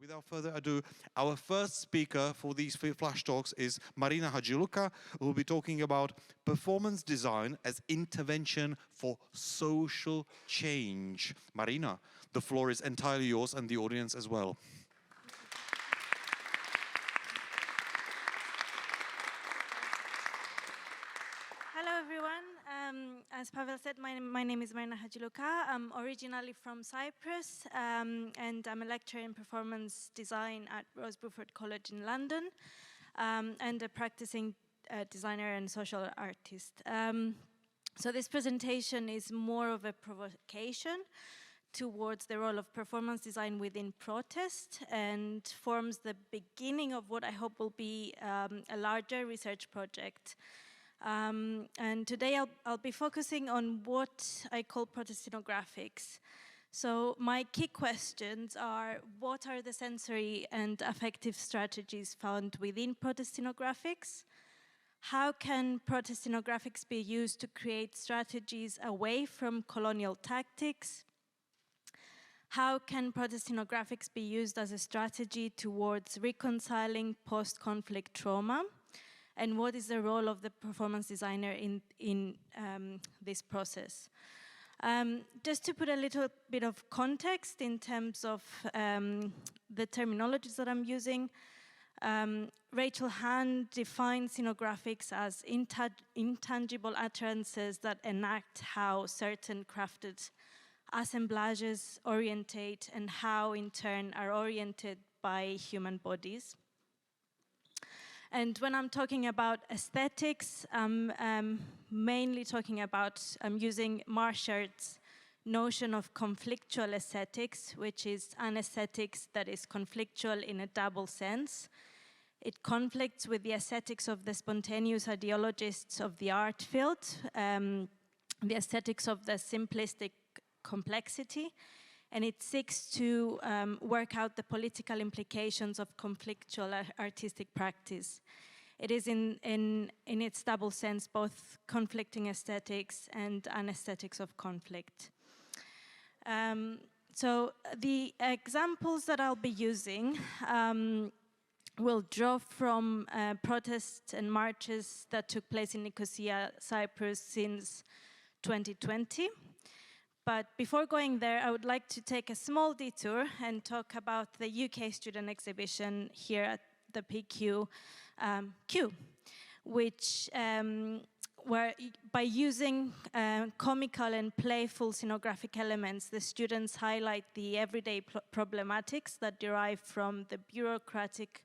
Without further ado, our first speaker for these flash talks is Marina Hadjilouca, who will be talking about performance design as intervention for social change. Marina, the floor is entirely yours and the audience as well. Hello everyone. As Pavel said, my name is Marina Hadjilouca. I'm originally from Cyprus and I'm a lecturer in performance design at Rose Bruford College in London and a practicing designer and social artist. So this presentation is more of a provocation towards the role of performance design within protest and forms the beginning of what I hope will be a larger research project. And today I'll be focusing on what I call protest scenographics. So my key questions are, what are the sensory and affective strategies found within protest scenographics? How can protest scenographics be used to create strategies away from colonial tactics? How can protest scenographics be used as a strategy towards reconciling post-conflict trauma? And what is the role of the performance designer in this process? Just to put a little bit of context in terms of the terminologies that I'm using, Rachel Hand defines scenographics as intangible utterances that enact how certain crafted assemblages orientate and how in turn are oriented by human bodies. And when I'm talking about aesthetics, I'm mainly talking about, I'm using Marshard's notion of conflictual aesthetics, which is an aesthetics that is conflictual in a double sense. It conflicts with the aesthetics of the spontaneous ideologists of the art field, the aesthetics of the simplistic complexity, and it seeks to work out the political implications of conflictual artistic practice. It is in its double sense both conflicting aesthetics and an aesthetics of conflict. So the examples that I'll be using will draw from protests and marches that took place in Nicosia, Cyprus since 2020. But before going there, I would like to take a small detour and talk about the UK student exhibition here at the PQ Q, which where by using comical and playful scenographic elements, the students highlight the everyday problematics that derive from the bureaucratic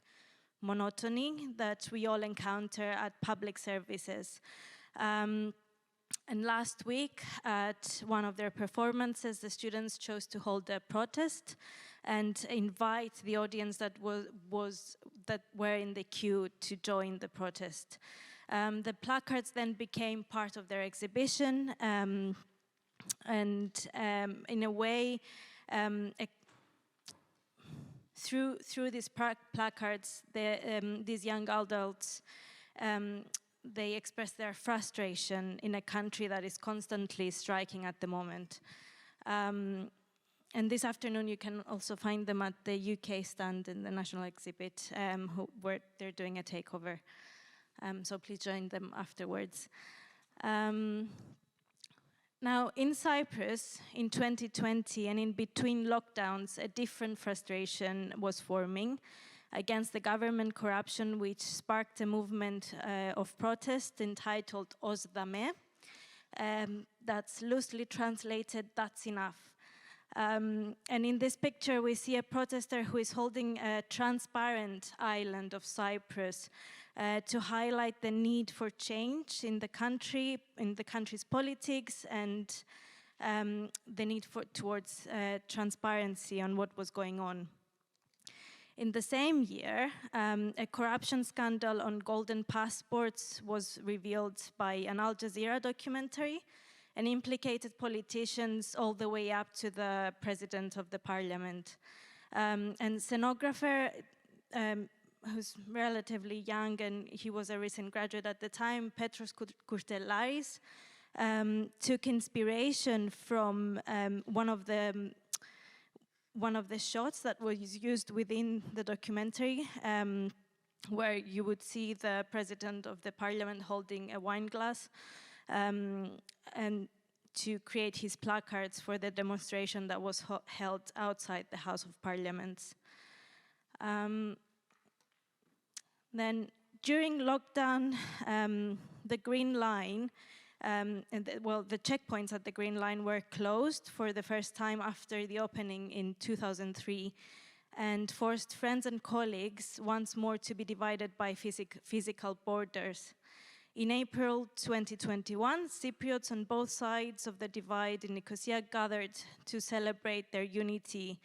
monotony that we all encounter at public services. And last week, at one of their performances, the students chose to hold a protest and invite the audience that were in the queue to join the protest. The placards then became part of their exhibition, and in a way, through these placards, these young adults. They express their frustration in a country that is constantly striking at the moment. And this afternoon you can also find them at the UK stand in the National Exhibit, where they're doing a takeover. So please join them afterwards. Now in Cyprus in 2020 and in between lockdowns, a different frustration was forming against the government corruption, which sparked a movement of protest entitled Os Dame. That's loosely translated, that's enough. And in this picture we see a protester who is holding a transparent island of Cyprus to highlight the need for change in the country's politics, and the need towards transparency on what was going on. In the same year, a corruption scandal on golden passports was revealed by an Al Jazeera documentary and implicated politicians all the way up to the president of the parliament. And scenographer, who's relatively young and he was a recent graduate at the time, Petros Kourtellaris, took inspiration from one one of the shots that was used within the documentary, where you would see the president of the parliament holding a wine glass, and to create his placards for the demonstration that was held outside the House of Parliament. Then during lockdown, the Green Line, the checkpoints at the Green Line were closed for the first time after the opening in 2003, and forced friends and colleagues once more to be divided by physical borders. In April 2021, Cypriots on both sides of the divide in Nicosia gathered to celebrate their unity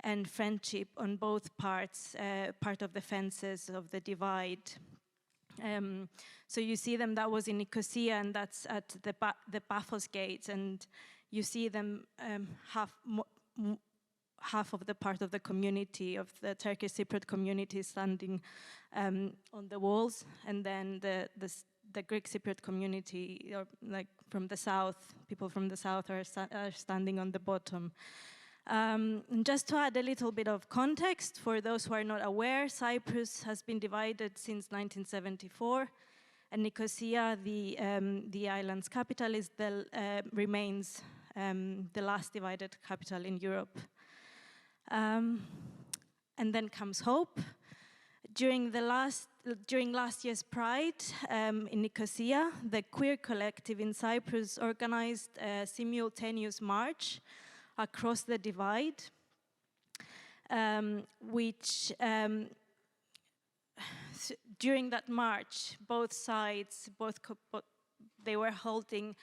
and friendship on both parts, part of the fences of the divide. So you see them, that was in Nicosia, and that's at the Paphos gates, and you see them half of the part of the community, of the Turkish Cypriot community, standing on the walls, and then the Greek Cypriot community, or like from the south, people from the south are standing on the bottom. Just to add a little bit of context, for those who are not aware, Cyprus has been divided since 1974, and Nicosia, the island's capital, remains the last divided capital in Europe. And then comes hope. During last year's Pride in Nicosia, the queer collective in Cyprus organized a simultaneous march across the divide, which during that march, both sides, they were holding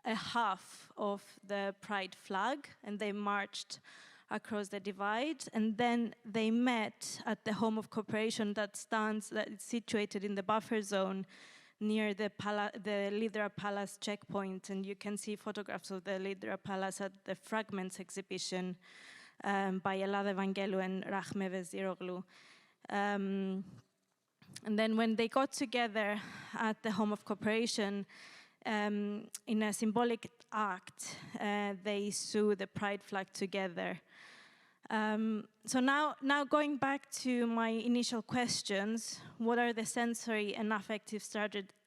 a half of the Pride flag, and they marched across the divide, and then they met at the Home of Cooperation that is situated in the buffer zone near the Lidra Palace checkpoint, and you can see photographs of the Lidra Palace at the Fragments exhibition by Elad Evangelou and Rahme Veziroglu. And then when they got together at the Home of Cooperation, in a symbolic act, they sew the Pride flag together. So now going back to my initial questions, what are the sensory and affective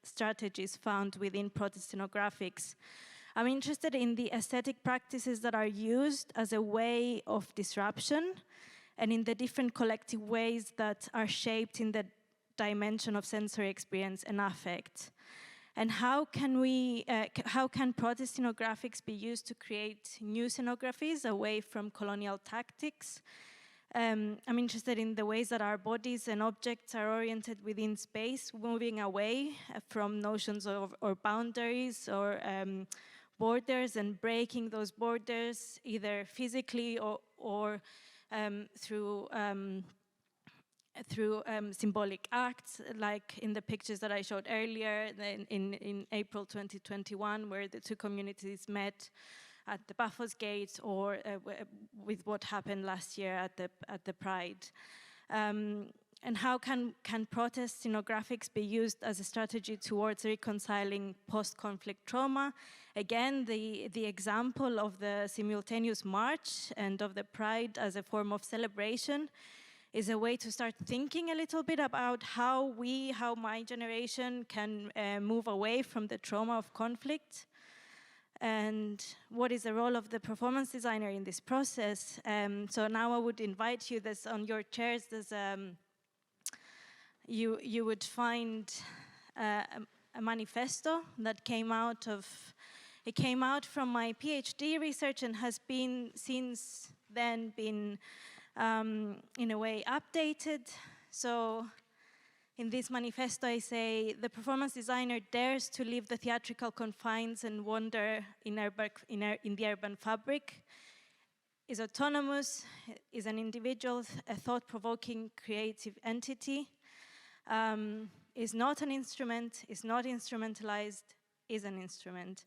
strategies found within protest scenographics? I'm interested in the aesthetic practices that are used as a way of disruption, and in the different collective ways that are shaped in the dimension of sensory experience and affect. And how can protest scenographics be used to create new scenographies away from colonial tactics? I'm interested in the ways that our bodies and objects are oriented within space, moving away from notions of or boundaries or borders, and breaking those borders either physically or through symbolic acts, like in the pictures that I showed earlier in April 2021, where the two communities met at the Paphos Gates, or with what happened last year at the Pride. And how can protest scenographics be used as a strategy towards reconciling post-conflict trauma? Again, the example of the simultaneous march and of the Pride as a form of celebration is a way to start thinking a little bit about how my generation can move away from the trauma of conflict, and what is the role of the performance designer in this process. So now I would invite you, on your chairs, you would find a manifesto that came out from my PhD research, and has been since then been in a way updated. So in this manifesto I say, the performance designer dares to leave the theatrical confines and wander in the urban fabric, is autonomous, is an individual, a thought-provoking creative entity, is not an instrument, is not instrumentalized, is an instrument.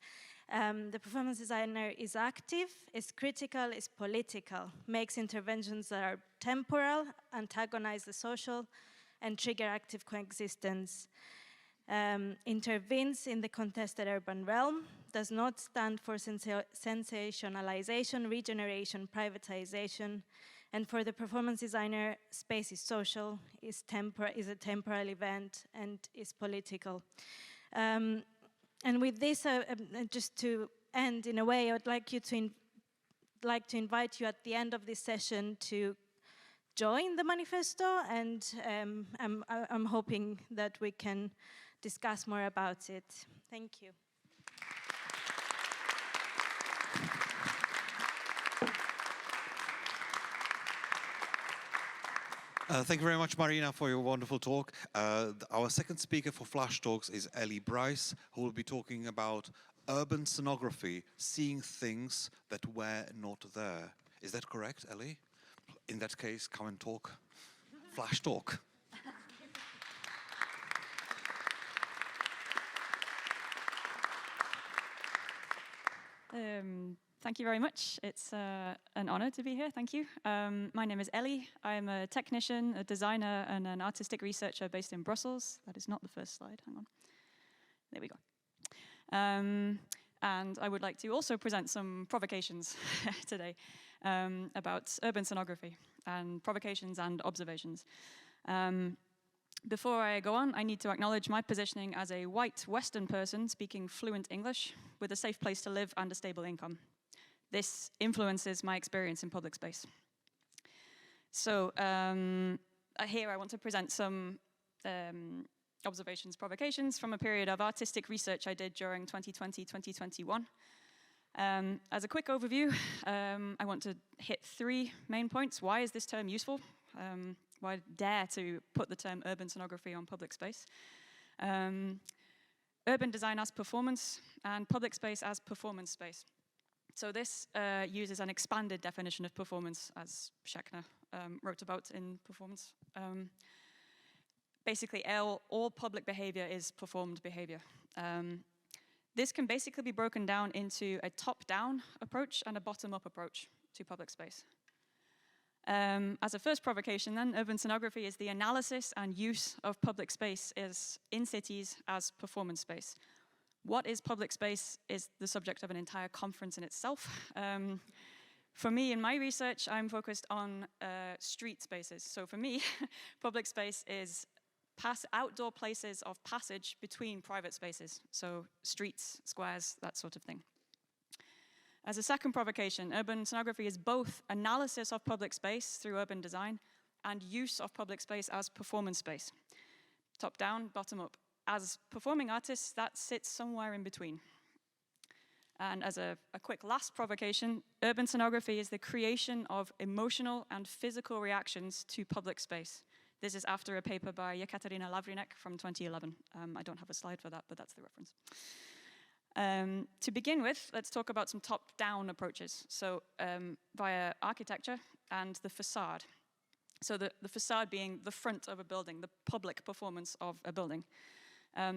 The performance designer is active, is critical, is political, makes interventions that are temporal, antagonize the social, and trigger active coexistence. intervenes in the contested urban realm, does not stand for sensationalization, regeneration, privatization, and for the performance designer, space is social, is a temporal event, and is political. And with this, just to end in a way, I would like to invite you at the end of this session to join the manifesto, and I'm hoping that we can discuss more about it. Thank you. Thank you very much, Marina, for your wonderful talk. Our second speaker for Flash Talks is Ellie Bryce, who will be talking about urban scenography, seeing things that were not there. Is that correct, Ellie? In that case, come and talk. Flash Talk. Thank you very much. It's an honor to be here. Thank you. My name is Ellie. I'm a technician, a designer, and an artistic researcher based in Brussels. That is not the first slide. Hang on. There we go. And I would like to also present some provocations today about urban scenography and provocations and observations. Before I go on, I need to acknowledge my positioning as a white Western person speaking fluent English with a safe place to live and a stable income. This influences my experience in public space. So here I want to present some observations, provocations from a period of artistic research I did during 2020-2021. As a quick overview, I want to hit 3 main points. Why is this term useful? Why dare to put the term urban scenography on public space? Urban design as performance, and public space as performance space. So this uses an expanded definition of performance, as Schechner wrote about in Performance. Basically, all public behavior is performed behavior. This can basically be broken down into a top-down approach and a bottom-up approach to public space. As a first provocation then, urban scenography is the analysis and use of public space in cities as performance space. What is public space is the subject of an entire conference in itself. For me, in my research, I'm focused on street spaces. So for me, public space is outdoor places of passage between private spaces. So streets, squares, that sort of thing. As a second provocation, urban scenography is both analysis of public space through urban design and use of public space as performance space. Top down, bottom up. As performing artists, that sits somewhere in between. And as a quick last provocation, urban scenography is the creation of emotional and physical reactions to public space. This is after a paper by Jekaterina Lavrinek from 2011. I don't have a slide for that, but that's the reference. To begin with, let's talk about some top-down approaches. So via architecture and the facade. So the facade being the front of a building, the public performance of a building.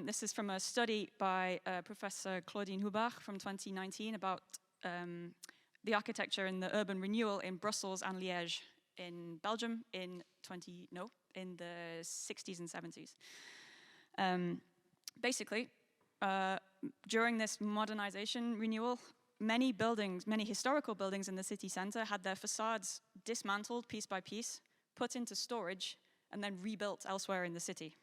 This is from a study by Professor Claudine Hubbard from 2019 about the architecture and the urban renewal in Brussels and Liège in Belgium in the 60s and 70s. Basically, during this modernization renewal, many historical buildings in the city center had their facades dismantled piece by piece, put into storage, and then rebuilt elsewhere in the city.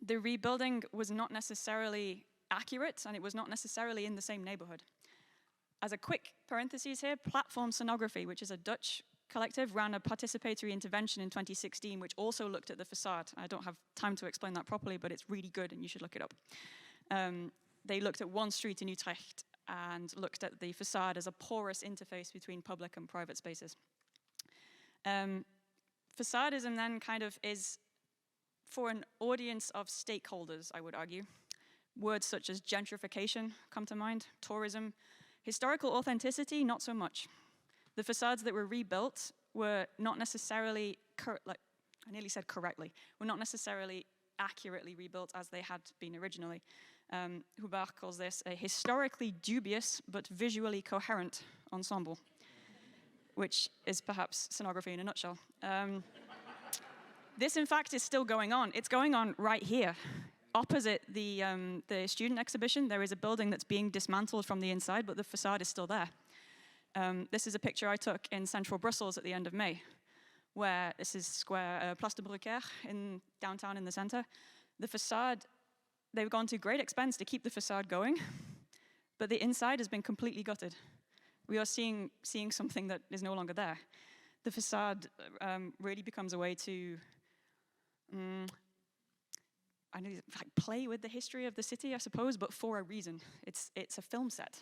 The rebuilding was not necessarily accurate, and it was not necessarily in the same neighborhood. As a quick parenthesis here, Platform Scenography, which is a Dutch collective, ran a participatory intervention in 2016, which also looked at the facade. I don't have time to explain that properly, but it's really good, and you should look it up. They looked at one street in Utrecht and looked at the facade as a porous interface between public and private spaces. Facadism then kind of is for an audience of stakeholders, I would argue. Words such as gentrification come to mind, tourism. Historical authenticity, not so much. The facades that were rebuilt were not necessarily, I nearly said correctly, were not necessarily accurately rebuilt as they had been originally. Hubbard calls this a historically dubious but visually coherent ensemble, which is perhaps scenography in a nutshell. This, in fact, is still going on. It's going on right here. Opposite the student exhibition, there is a building that's being dismantled from the inside, but the facade is still there. This is a picture I took in central Brussels at the end of May, where this is square Place de Bruckère in downtown in the center. The facade, they've gone to great expense to keep the facade going, but the inside has been completely gutted. We are seeing something that is no longer there. The facade really becomes a way to play with the history of the city, I suppose, but for a reason. It's a film set,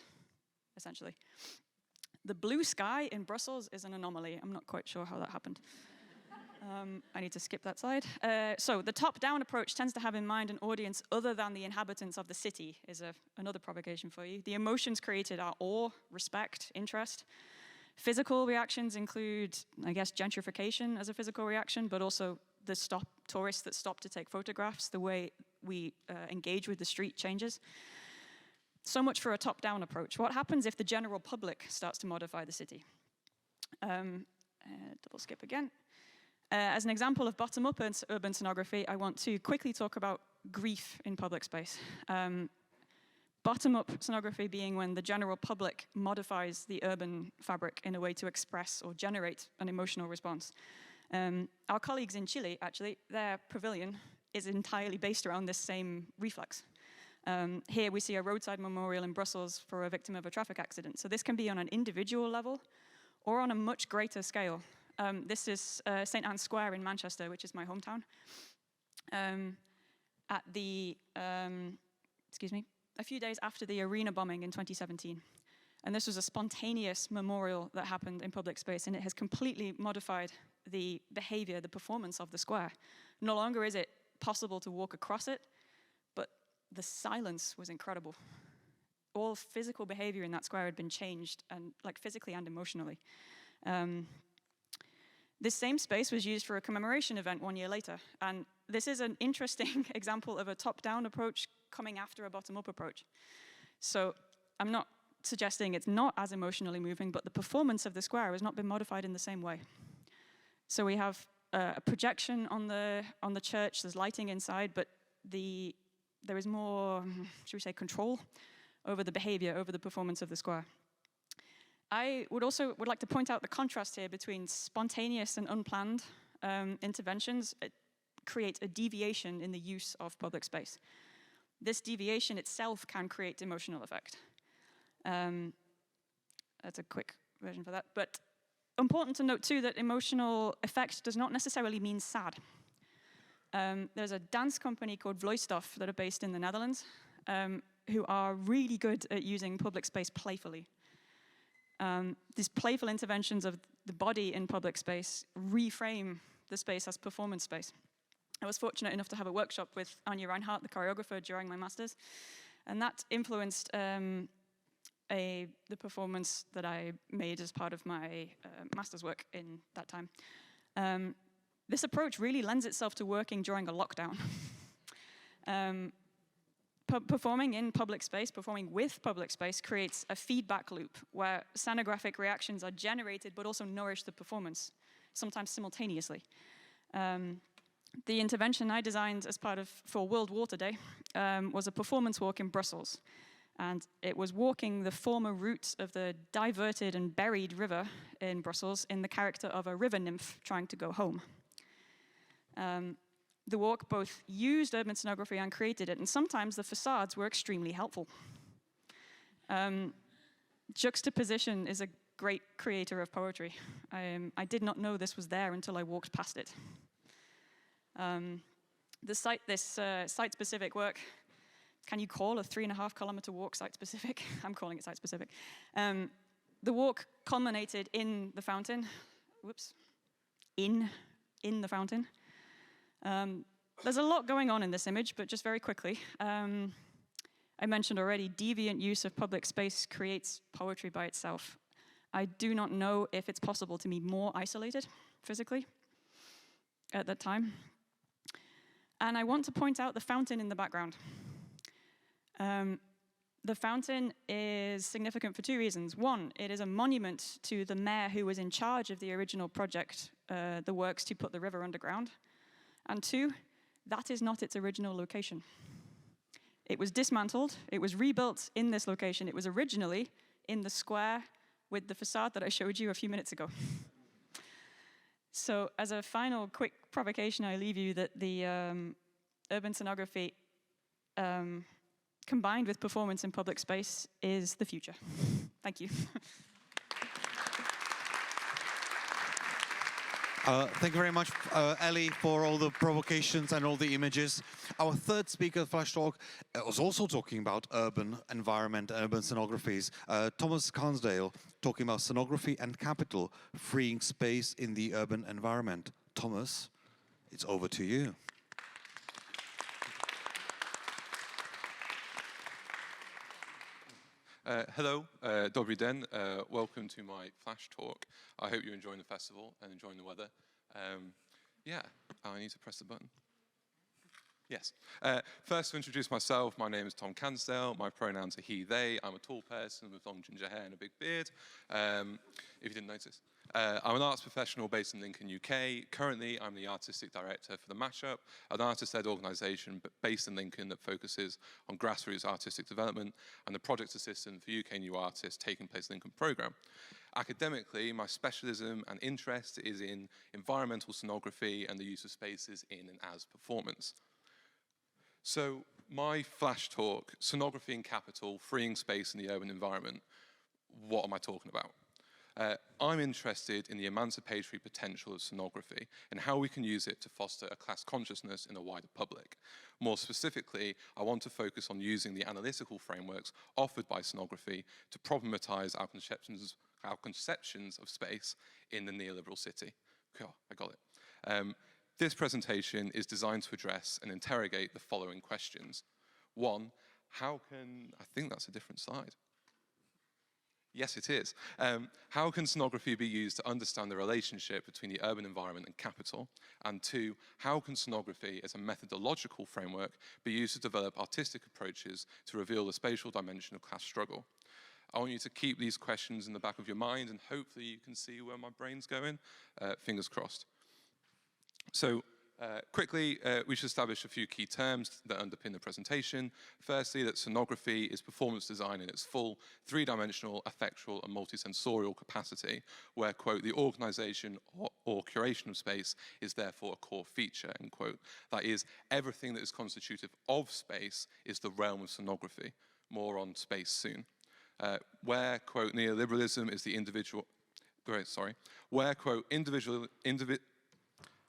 essentially. The blue sky in Brussels is an anomaly. I'm not quite sure how that happened. I need to skip that slide. So the top-down approach tends to have in mind an audience other than the inhabitants of the city, is another provocation for you. The emotions created are awe, respect, interest. Physical reactions include, I guess, gentrification as a physical reaction, but also the tourists that stop to take photographs, the way we engage with the street changes. So much for a top-down approach. What happens if the general public starts to modify the city? Double skip again. As an example of bottom-up urban scenography, I want to quickly talk about grief in public space. Bottom-up scenography being when the general public modifies the urban fabric in a way to express or generate an emotional response. Our colleagues in Chile, actually, their pavilion is entirely based around this same reflex. Here we see a roadside memorial in Brussels for a victim of a traffic accident. So this can be on an individual level or on a much greater scale. This is St. Anne's Square in Manchester, which is my hometown. A few days after the Ermina bombing in 2017. And this was a spontaneous memorial that happened in public space, and it has completely modified the behavior, the performance of the square. No longer is it possible to walk across it, but the silence was incredible. All physical behavior in that square had been changed, and like physically and emotionally. This same space was used for a commemoration event 1 year later, and this is an interesting example of a top-down approach coming after a bottom-up approach. So I'm not suggesting it's not as emotionally moving, but the performance of the square has not been modified in the same way. So we have a projection on the church, there's lighting inside, but there is more, should we say, control over the behavior, over the performance of the square. I would like to point out the contrast here between spontaneous and unplanned interventions. It creates a deviation in the use of public space. This deviation itself can create emotional effect. That's a quick version for that. But important to note too that emotional effect does not necessarily mean sad. There's a dance company called Vloeistof that are based in the Netherlands who are really good at using public space playfully. These playful interventions of the body in public space reframe the space as performance space. I was fortunate enough to have a workshop with Anja Reinhardt, the choreographer, during my master's, and that influenced the performance that I made as part of my master's work in that time. This approach really lends itself to working during a lockdown. Performing in public space, performing with public space creates a feedback loop where scenographic reactions are generated but also nourish the performance, sometimes simultaneously. The intervention I designed as part of for World Water Day was a performance walk in Brussels. And it was walking the former route of the diverted and buried river in Brussels in the character of a river nymph trying to go home. The walk both used urban scenography and created it, and sometimes the facades were extremely helpful. Juxtaposition is a great creator of poetry. I did not know this was there until I walked past it. This site-specific work, can you call a 3.5 kilometer walk site-specific? I'm calling it site-specific. The walk culminated in the fountain. Whoops. In the fountain. There's a lot going on in this image, but just very quickly. I mentioned already, deviant use of public space creates poetry by itself. I do not know if it's possible to be more isolated physically at that time. And I want to point out the fountain in the background. The fountain is significant for 2 reasons. One, it is a monument to the mayor who was in charge of the original project, the works to put the river underground. And 2, that is not its original location. It was dismantled, it was rebuilt in this location. It was originally in the square with the facade that I showed you a few minutes ago. So as a final quick provocation, I leave you that the urban scenography combined with performance in public space is the future. Thank you. Thank you very much, Ellie, for all the provocations and all the images. Our third speaker, Flash Talk, was also talking about urban environment, urban scenographies. Thomas Cansdale, talking about scenography and capital, freeing space in the urban environment. Thomas, it's over to you. Hello, Dobry den. Welcome to my Flash Talk. I hope you're enjoying the festival and enjoying the weather. Yeah, I need to press the button. Yes. First, to introduce myself, my name is Tom Cansdale. My pronouns are he, they. I'm a tall person with long ginger hair and a big beard, if you didn't notice. I'm an arts professional based in Lincoln, UK. Currently, I'm the artistic director for The Mashup, an artist-led organisation based in Lincoln that focuses on grassroots artistic development, and the project assistant for UK New Artists Taking Place Lincoln programme. Academically, my specialism and interest is in environmental scenography and the use of spaces in and as performance. So my Flash Talk, Scenography in Capital, Freeing Space in the Urban Environment, what am I talking about? I'm interested in the emancipatory potential of scenography and how we can use it to foster a class consciousness in the wider public. More specifically, I want to focus on using the analytical frameworks offered by scenography to problematize our conceptions of space in the neoliberal city. Oh, I got it. This presentation is designed to address and interrogate the following questions. 1, how can, I think that's a different slide. Yes, it is. How can scenography be used to understand the relationship between the urban environment and capital? And 2, how can scenography as a methodological framework be used to develop artistic approaches to reveal the spatial dimension of class struggle? I want you to keep these questions in the back of your mind, and hopefully you can see where my brain's going. Fingers crossed. So quickly, we should establish a few key terms that underpin the presentation. Firstly, that scenography is performance design in its full, 3-dimensional, affectual, and multisensorial capacity, where, quote, the organization or curation of space is therefore a core feature, end quote. That is, everything that is constitutive of space is the realm of scenography. More on space soon. Where, quote, neoliberalism is the individual, where, quote,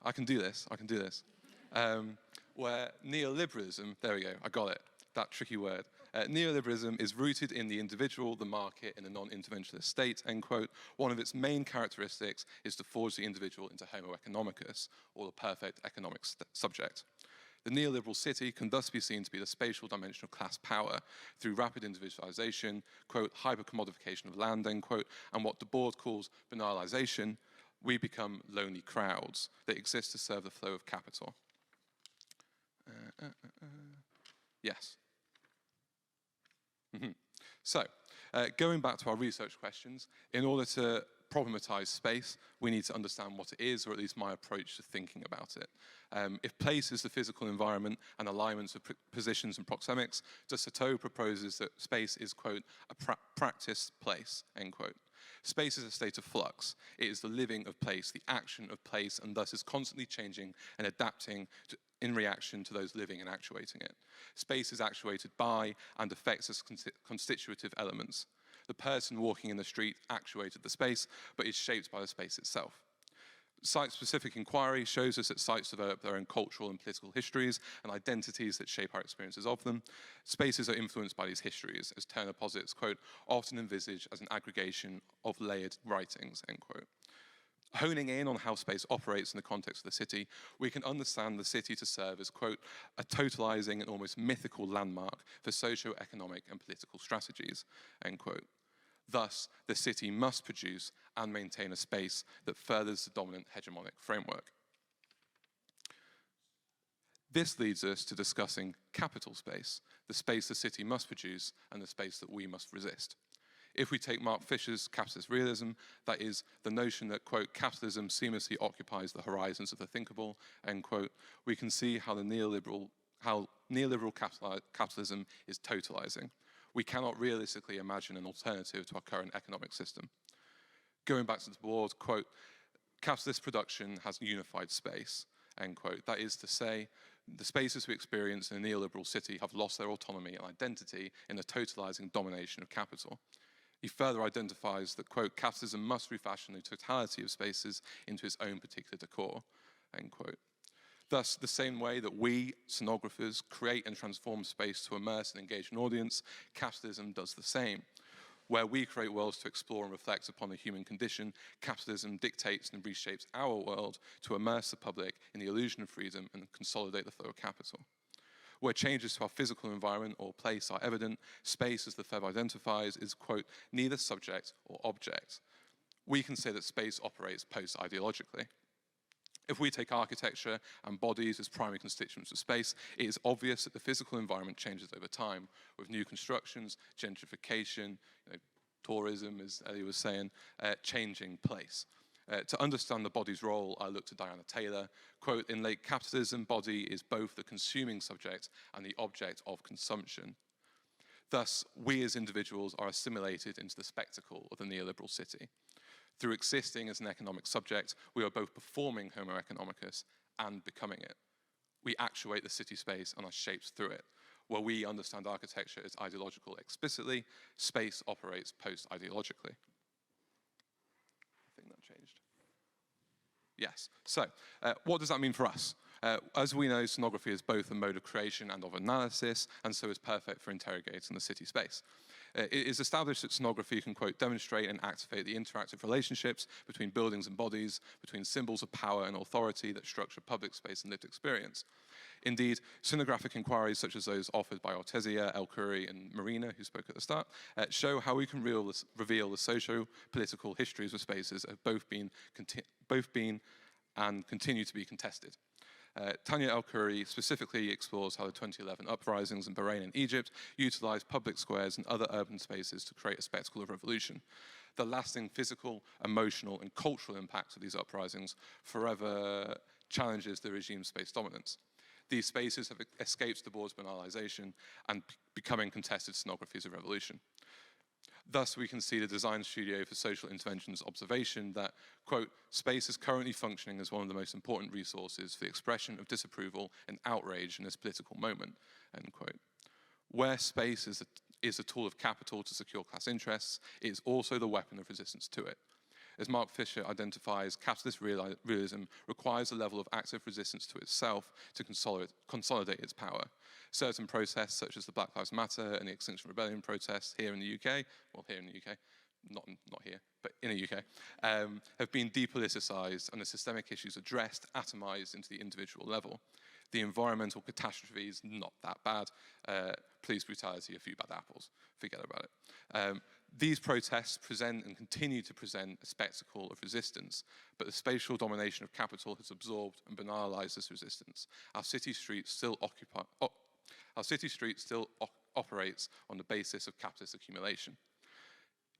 I can do this. Where neoliberalism, there we go, I got it, that tricky word. Neoliberalism is rooted in the individual, the market, and the non-interventionist state, end quote. One of its main characteristics is to forge the individual into homo economicus, or the perfect economic subject. The neoliberal city can thus be seen to be the spatial dimension of class power through rapid individualization, quote, hyper-commodification of land, end quote, and what the board calls banalization. We become lonely crowds that exist to serve the flow of capital. Yes. So, going back to our research questions, in order to problematize space, we need to understand what it is, or at least my approach to thinking about it. If place is the physical environment and alignments of positions and proxemics, de s.r.o. proposes that space is, quote, a practiced place, end quote. Space is a state of flux. It is the living of place, the action of place, and thus is constantly changing and adapting in reaction to those living and actuating it. Space is actuated by and affects its constitutive elements. The person walking in the street actuated the space, but is shaped by the space itself. Site-specific inquiry shows us that sites develop their own cultural and political histories and identities that shape our experiences of them. Spaces are influenced by these histories, as Turner posits, quote, often envisaged as an aggregation of layered writings, end quote. Honing in on how space operates in the context of the city, we can understand the city to serve as, quote, a totalizing and almost mythical landmark for socio-economic and political strategies, end quote. Thus, the city must produce and maintain a space that furthers the dominant hegemonic framework. This leads us to discussing capital space, the space the city must produce and the space that we must resist. If we take Mark Fisher's capitalist realism, that is the notion that, quote, capitalism seamlessly occupies the horizons of the thinkable, end quote, we can see how neoliberal capitalism is totalizing. We cannot realistically imagine an alternative to our current economic system. Going back to the board, quote, capitalist production has unified space, end quote. That is to say, the spaces we experience in a neoliberal city have lost their autonomy and identity in the totalizing domination of capital. He further identifies that, quote, capitalism must refashion the totality of spaces into its own particular decor, end quote. Thus, the same way that we, scenographers, create and transform space to immerse and engage an audience, capitalism does the same. Where we create worlds to explore and reflect upon the human condition, capitalism dictates and reshapes our world to immerse the public in the illusion of freedom and consolidate the flow of capital. Where changes to our physical environment or place are evident, space, as the FEB identifies, is, quote, neither subject or object. We can say that space operates post-ideologically. If we take architecture and bodies as primary constituents of space, it is obvious that the physical environment changes over time, with new constructions, gentrification, tourism, as Ellie was saying, changing place. To understand the body's role, I look to Diana Taylor. Quote, in late capitalism, body is both the consuming subject and the object of consumption. Thus, we as individuals are assimilated into the spectacle of the neoliberal city. Through existing as an economic subject, we are both performing Homo economicus and becoming it. We actuate the city space and are shaped through it. Where we understand architecture as ideological explicitly, space operates post-ideologically. I think that changed. Yes, so what does that mean for us? As we know, scenography is both a mode of creation and of analysis, and so is perfect for interrogating the city space. It is established that scenography can, quote, demonstrate and activate the interactive relationships between buildings and bodies, between symbols of power and authority that structure public space and lived experience. Indeed, scenographic inquiries such as those offered by Ortezia, El Khoury, and Marina, who spoke at the start, show how we can reveal the socio-political histories of spaces that have both been and continue to be contested. Tanya El Khoury specifically explores how the 2011 uprisings in Bahrain and Egypt utilized public squares and other urban spaces to create a spectacle of revolution. The lasting physical, emotional, and cultural impact of these uprisings forever challenges the regime's space dominance. These spaces have escaped the board's banalization and becoming contested scenographies of revolution. Thus, we can see the Design Studio for Social Intervention's observation that, quote, space is currently functioning as one of the most important resources for the expression of disapproval and outrage in this political moment, end quote. Where space is a tool of capital to secure class interests, it is also the weapon of resistance to it. As Mark Fisher identifies, capitalist realism requires a level of active resistance to itself to consolidate its power. Certain protests, such as the Black Lives Matter and the Extinction Rebellion protests here in the UK, well, here in the UK, not here, but in the UK, have been depoliticized and the systemic issues addressed, atomized into the individual level. The environmental catastrophe is not that bad. Police brutality, a few bad apples. Forget about it. These protests present and continue to present a spectacle of resistance, but the spatial domination of capital has absorbed and banalized this resistance. Our city street still operates on the basis of capitalist accumulation.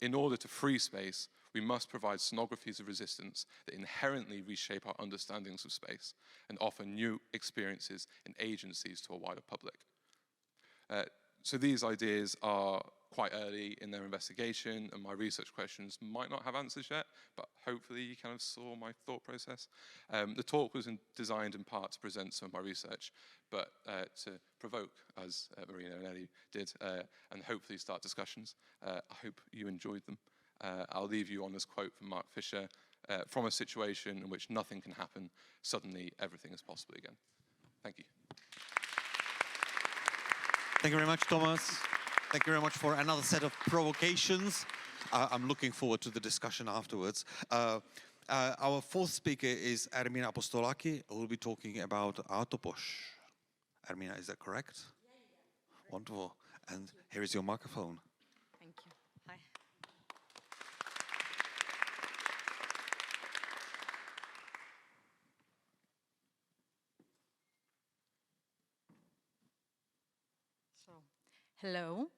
In order to free space, we must provide scenographies of resistance that inherently reshape our understandings of space and offer new experiences and agencies to a wider public. So these ideas are quite early in their investigation, and my research questions might not have answers yet, but hopefully you kind of saw my thought process. The talk was designed in part to present some of my research, but to provoke, as Marina and Ellie did, and hopefully start discussions. I hope you enjoyed them. I'll leave you on this quote from Mark Fisher: from a situation in which nothing can happen, suddenly everything is possible again. Thank you. Thank you very much, Thomas. Thank you very much for another set of provocations. I'm looking forward to the discussion afterwards. Our fourth speaker is Ermina Apostolaki, who will be talking about ʻt̒pʒs. Ermina, is that correct? Yeah. Wonderful. And here is your microphone. Thank you. Hi. So, hello.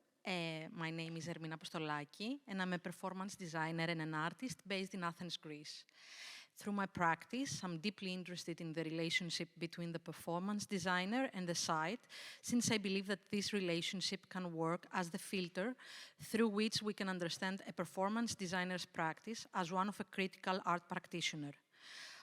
My name is Ermina Apostolaki, and I'm a performance designer and an artist based in Athens, Greece. Through my practice, I'm deeply interested in the relationship between the performance designer and the site, since I believe that this relationship can work as the filter through which we can understand a performance designer's practice as one of a critical art practitioner.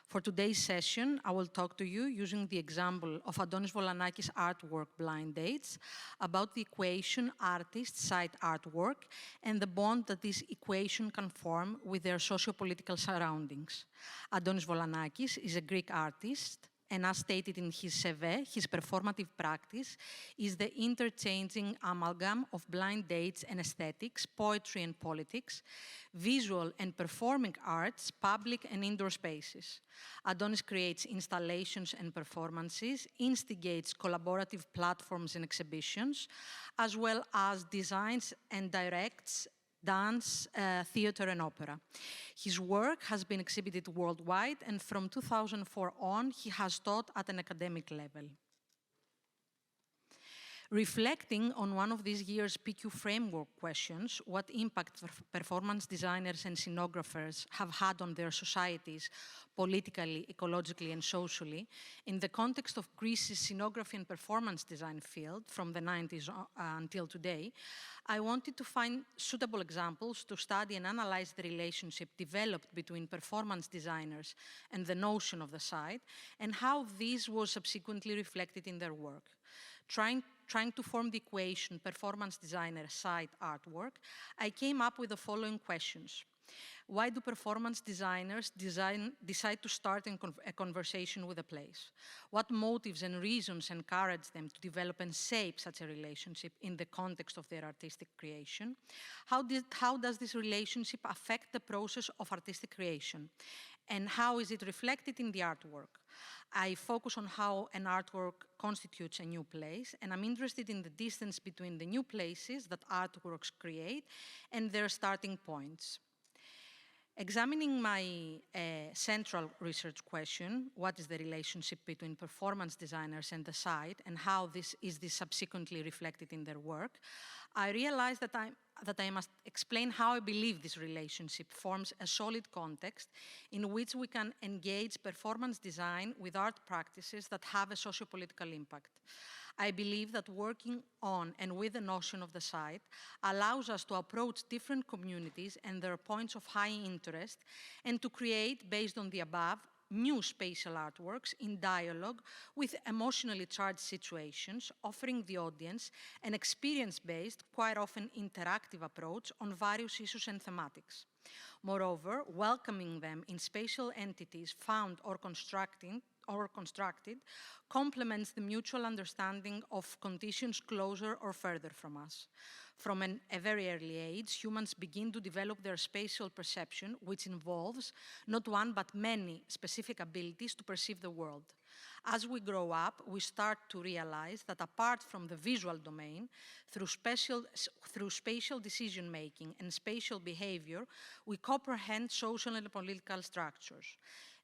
For today's session, I will talk to you using the example of Adonis Volanakis' artwork Blind Dates about the equation artist-site artwork and the bond that this equation can form with their socio-political surroundings. Adonis Volanakis is a Greek artist, and as stated in his CV, his performative practice is the interchanging amalgam of blind dates and aesthetics, poetry and politics, visual and performing arts, public and indoor spaces. Adonis creates installations and performances, instigates collaborative platforms and exhibitions, as well as designs and directs dance, theater, and opera. His work has been exhibited worldwide, and from 2004 on, he has taught at an academic level. Reflecting on one of this year's PQ framework questions, what impact performance designers and scenographers have had on their societies, politically, ecologically, and socially, in the context of Greece's scenography and performance design field from the 90s until today, I wanted to find suitable examples to study and analyze the relationship developed between performance designers and the notion of the site, and how this was subsequently reflected in their work. Trying to form the equation performance designer site artwork, I came up with the following questions. Why do performance designers decide to start a conversation with a place? What motives and reasons encourage them to develop and shape such a relationship in the context of their artistic creation? How does this relationship affect the process of artistic creation? And how is it reflected in the artwork? I focus on how an artwork constitutes a new place, and I'm interested in the distance between the new places that artworks create and their starting points. Examining my central research question, what is the relationship between performance designers and the site, and how this subsequently reflected in their work, I realized that I must explain how I believe this relationship forms a solid context in which we can engage performance design with art practices that have a socio-political impact. I believe that working on and with the notion of the site allows us to approach different communities and their points of high interest, and to create, based on the above, new spatial artworks in dialogue with emotionally charged situations, offering the audience an experience-based, quite often interactive approach on various issues and thematics. Moreover, welcoming them in spatial entities found or constructed complements the mutual understanding of conditions closer or further from us. From a very early age, humans begin to develop their spatial perception, which involves not one but many specific abilities to perceive the world. As we grow up, we start to realize that apart from the visual domain, through spatial decision-making and spatial behavior, we comprehend social and political structures.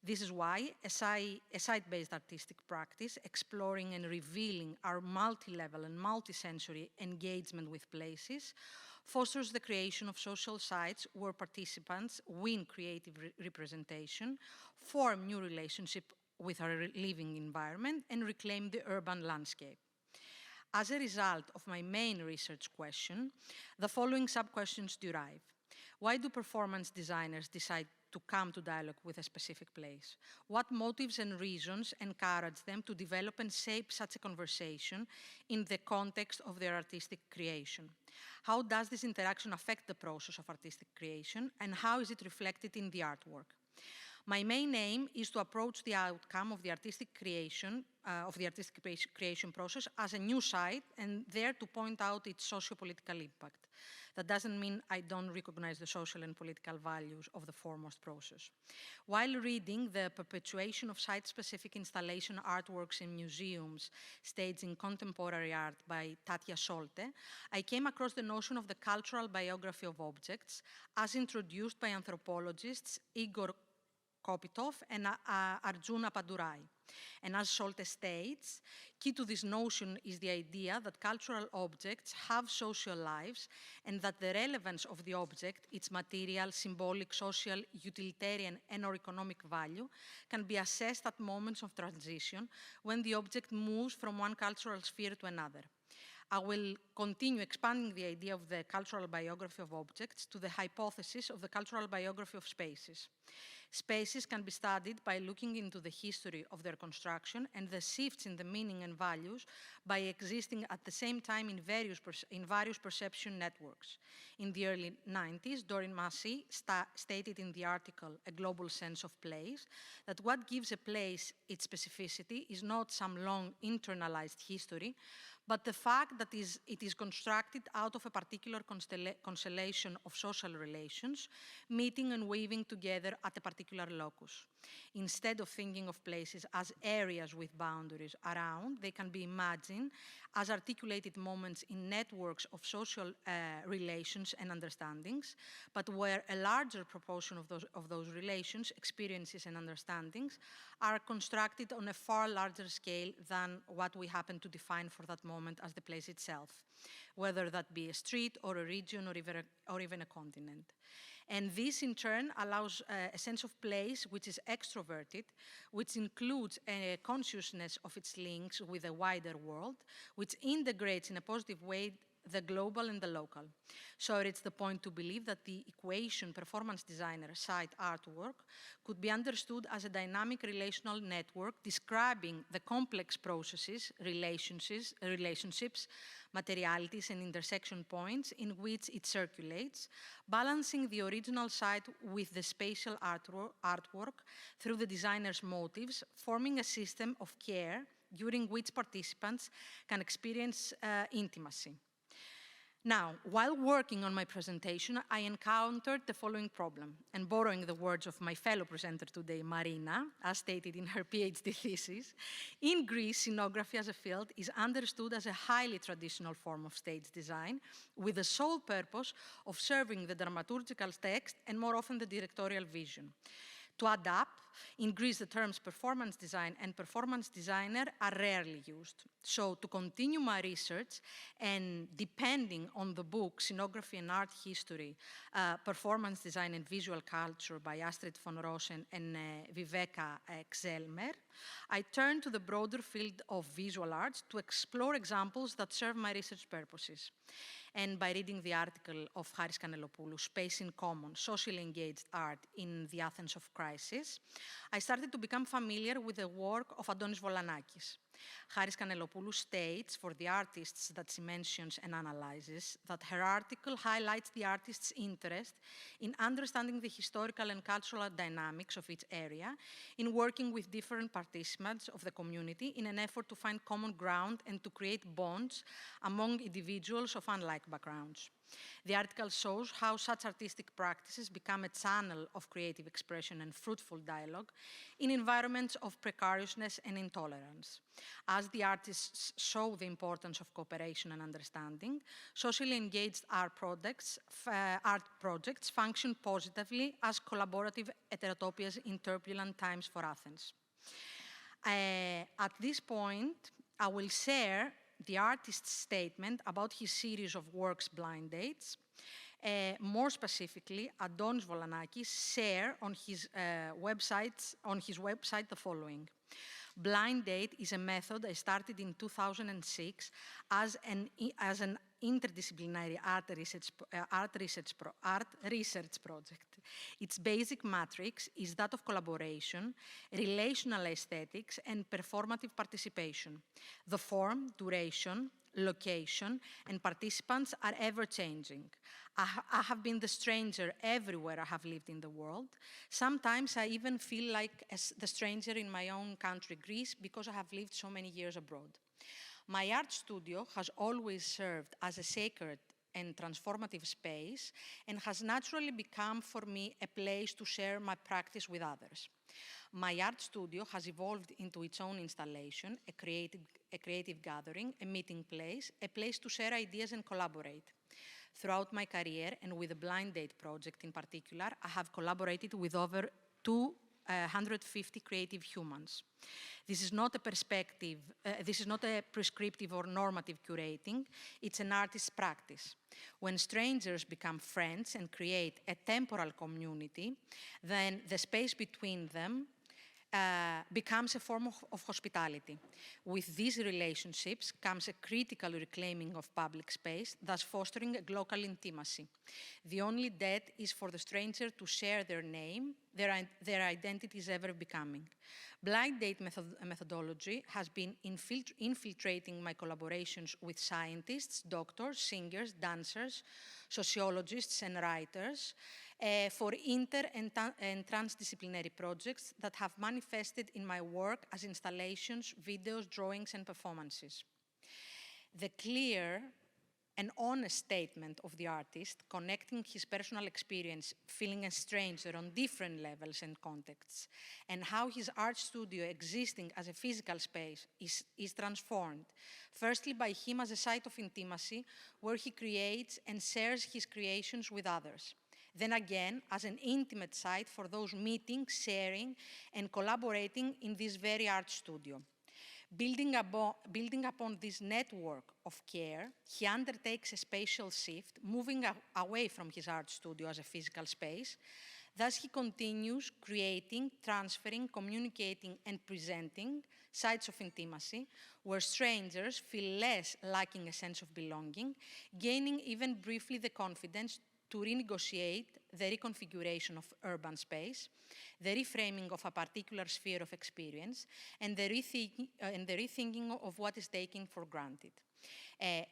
This is why a site-based artistic practice, exploring and revealing our multi-level and multi-sensory engagement with places, fosters the creation of social sites where participants win creative representation, form new relationships with our living environment, and reclaim the urban landscape. As a result of my main research question, the following sub-questions derive. Why do performance designers decide to come to dialogue with a specific place? What motives and reasons encourage them to develop and shape such a conversation in the context of their artistic creation? How does this interaction affect the process of artistic creation, and how is it reflected in the artwork? My main aim is to approach the outcome of the artistic creation process as a new site, and there to point out its socio-political impact. That doesn't mean I don't recognize the social and political values of the foremost process. While reading the perpetuation of site-specific installation artworks in museums staging contemporary art by Tatja Solte, I came across the notion of the cultural biography of objects as introduced by anthropologists Igor Kopitov and Arjuna Padurai. And as Scholte states, key to this notion is the idea that cultural objects have social lives and that the relevance of the object, its material, symbolic, social, utilitarian, and/or economic value can be assessed at moments of transition when the object moves from one cultural sphere to another. I will continue expanding the idea of the cultural biography of objects to the hypothesis of the cultural biography of spaces. Spaces can be studied by looking into the history of their construction and the shifts in the meaning and values by existing at the same time in various perception networks. In the early 90s, Doreen Massey stated in the article, A Global Sense of Place, that what gives a place its specificity is not some long internalized history, but the fact that it is constructed out of a particular constellation of social relations, meeting and weaving together at a particular locus. Instead of thinking of places as areas with boundaries around, they can be imagined as articulated moments in networks of social relations and understandings, but where a larger proportion of those relations, experiences, and understandings are constructed on a far larger scale than what we happen to define for that moment as the place itself, whether that be a street or a region or even a continent. And this, in turn, allows a sense of place which is extroverted, which includes a consciousness of its links with a wider world, which integrates in a positive way the global and the local. So it's the point to believe that the equation performance designer site artwork could be understood as a dynamic relational network describing the complex processes, relationships, materialities, and intersection points in which it circulates, balancing the original site with the spatial artwork through the designer's motives, forming a system of care during which participants can experience intimacy. Now, while working on my presentation, I encountered the following problem, and borrowing the words of my fellow presenter today, Marina, as stated in her PhD thesis, in Greece, scenography as a field is understood as a highly traditional form of stage design with the sole purpose of serving the dramaturgical text and more often the directorial vision. To add up, in Greece, the terms performance design and performance designer are rarely used. So to continue my research, and depending on the book, Scenography and Art History, Performance Design and Visual Culture by Astrid von Rosen and Viveka Xelmer, I turned to the broader field of visual arts to explore examples that serve my research purposes. And by reading the article of Haris Kanellopoulos, Space in Common, Socially Engaged Art in the Athens of Crisis, I started to become familiar with the work of Adonis Volanakis. Haris Kanellopoulos states, for the artists that she mentions and analyzes, that her article highlights the artist's interest in understanding the historical and cultural dynamics of each area, in working with different participants of the community in an effort to find common ground and to create bonds among individuals of unlike backgrounds. The article shows how such artistic practices become a channel of creative expression and fruitful dialogue in environments of precariousness and intolerance. As the artists show the importance of cooperation and understanding, socially engaged art projects function positively as collaborative ʻtʒpʒs in turbulent times for Athens. At this point, I will share the artist's statement about his series of works, Blind Dates. More specifically, Adonis Volanakis shared on his website the following. Blind Date is a method I started in 2006 as an interdisciplinary art research project. Its basic matrix is that of collaboration, relational aesthetics, and performative participation. The form, duration, location, and participants are ever-changing. I have been the stranger everywhere I have lived in the world. Sometimes I even feel like the stranger in my own country, Greece, because I have lived so many years abroad. My art studio has always served as a sacred and transformative space and has naturally become for me a place to share my practice with others. My art studio has evolved into its own installation, a creative gathering, a meeting place, a place to share ideas and collaborate. Throughout my career, and with the Blind Date project in particular, I have collaborated with over 2 150 creative humans. This is not a perspective, this is not a prescriptive or normative curating, it's an artist's practice. When strangers become friends and create a temporal community, then the space between them becomes a form of hospitality. With these relationships comes a critical reclaiming of public space, thus fostering a local intimacy. The only debt is for the stranger to share their name, their identities ever becoming. Blind date methodology has been infiltrating my collaborations with scientists, doctors, singers, dancers, sociologists, and writers for inter and transdisciplinary projects that have manifested in my work as installations, videos, drawings, and performances. The clear and honest statement of the artist, connecting his personal experience, feeling a stranger on different levels and contexts, and how his art studio existing as a physical space is transformed, firstly by him as a site of intimacy, where he creates and shares his creations with others. Then again, as an intimate site for those meeting, sharing, and collaborating in this very art studio. Building upon this network of care, he undertakes a spatial shift, moving away from his art studio as a physical space. Thus, he continues creating, transferring, communicating, and presenting sites of intimacy, where strangers feel less lacking a sense of belonging, gaining even briefly the confidence to renegotiate the reconfiguration of urban space, the reframing of a particular sphere of experience, and the rethinking of what is taken for granted.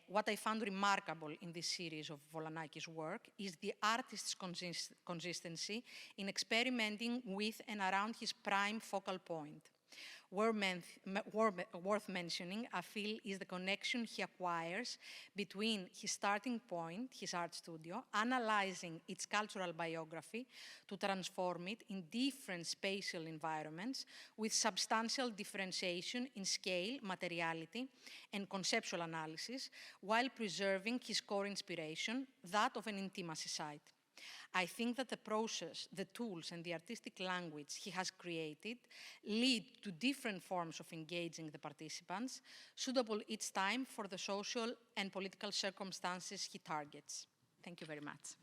What I found remarkable in this series of Volanaki's work is the artist's consistency in experimenting with and around his prime focal point. Worth mentioning, I feel, is the connection he acquires between his starting point, his art studio, analyzing its cultural biography to transform it in different spatial environments with substantial differentiation in scale, materiality, and conceptual analysis, while preserving his core inspiration, that of an intimacy site. I think that the process, the tools, and the artistic language he has created lead to different forms of engaging the participants, suitable each time for the social and political circumstances he targets. Thank you very much.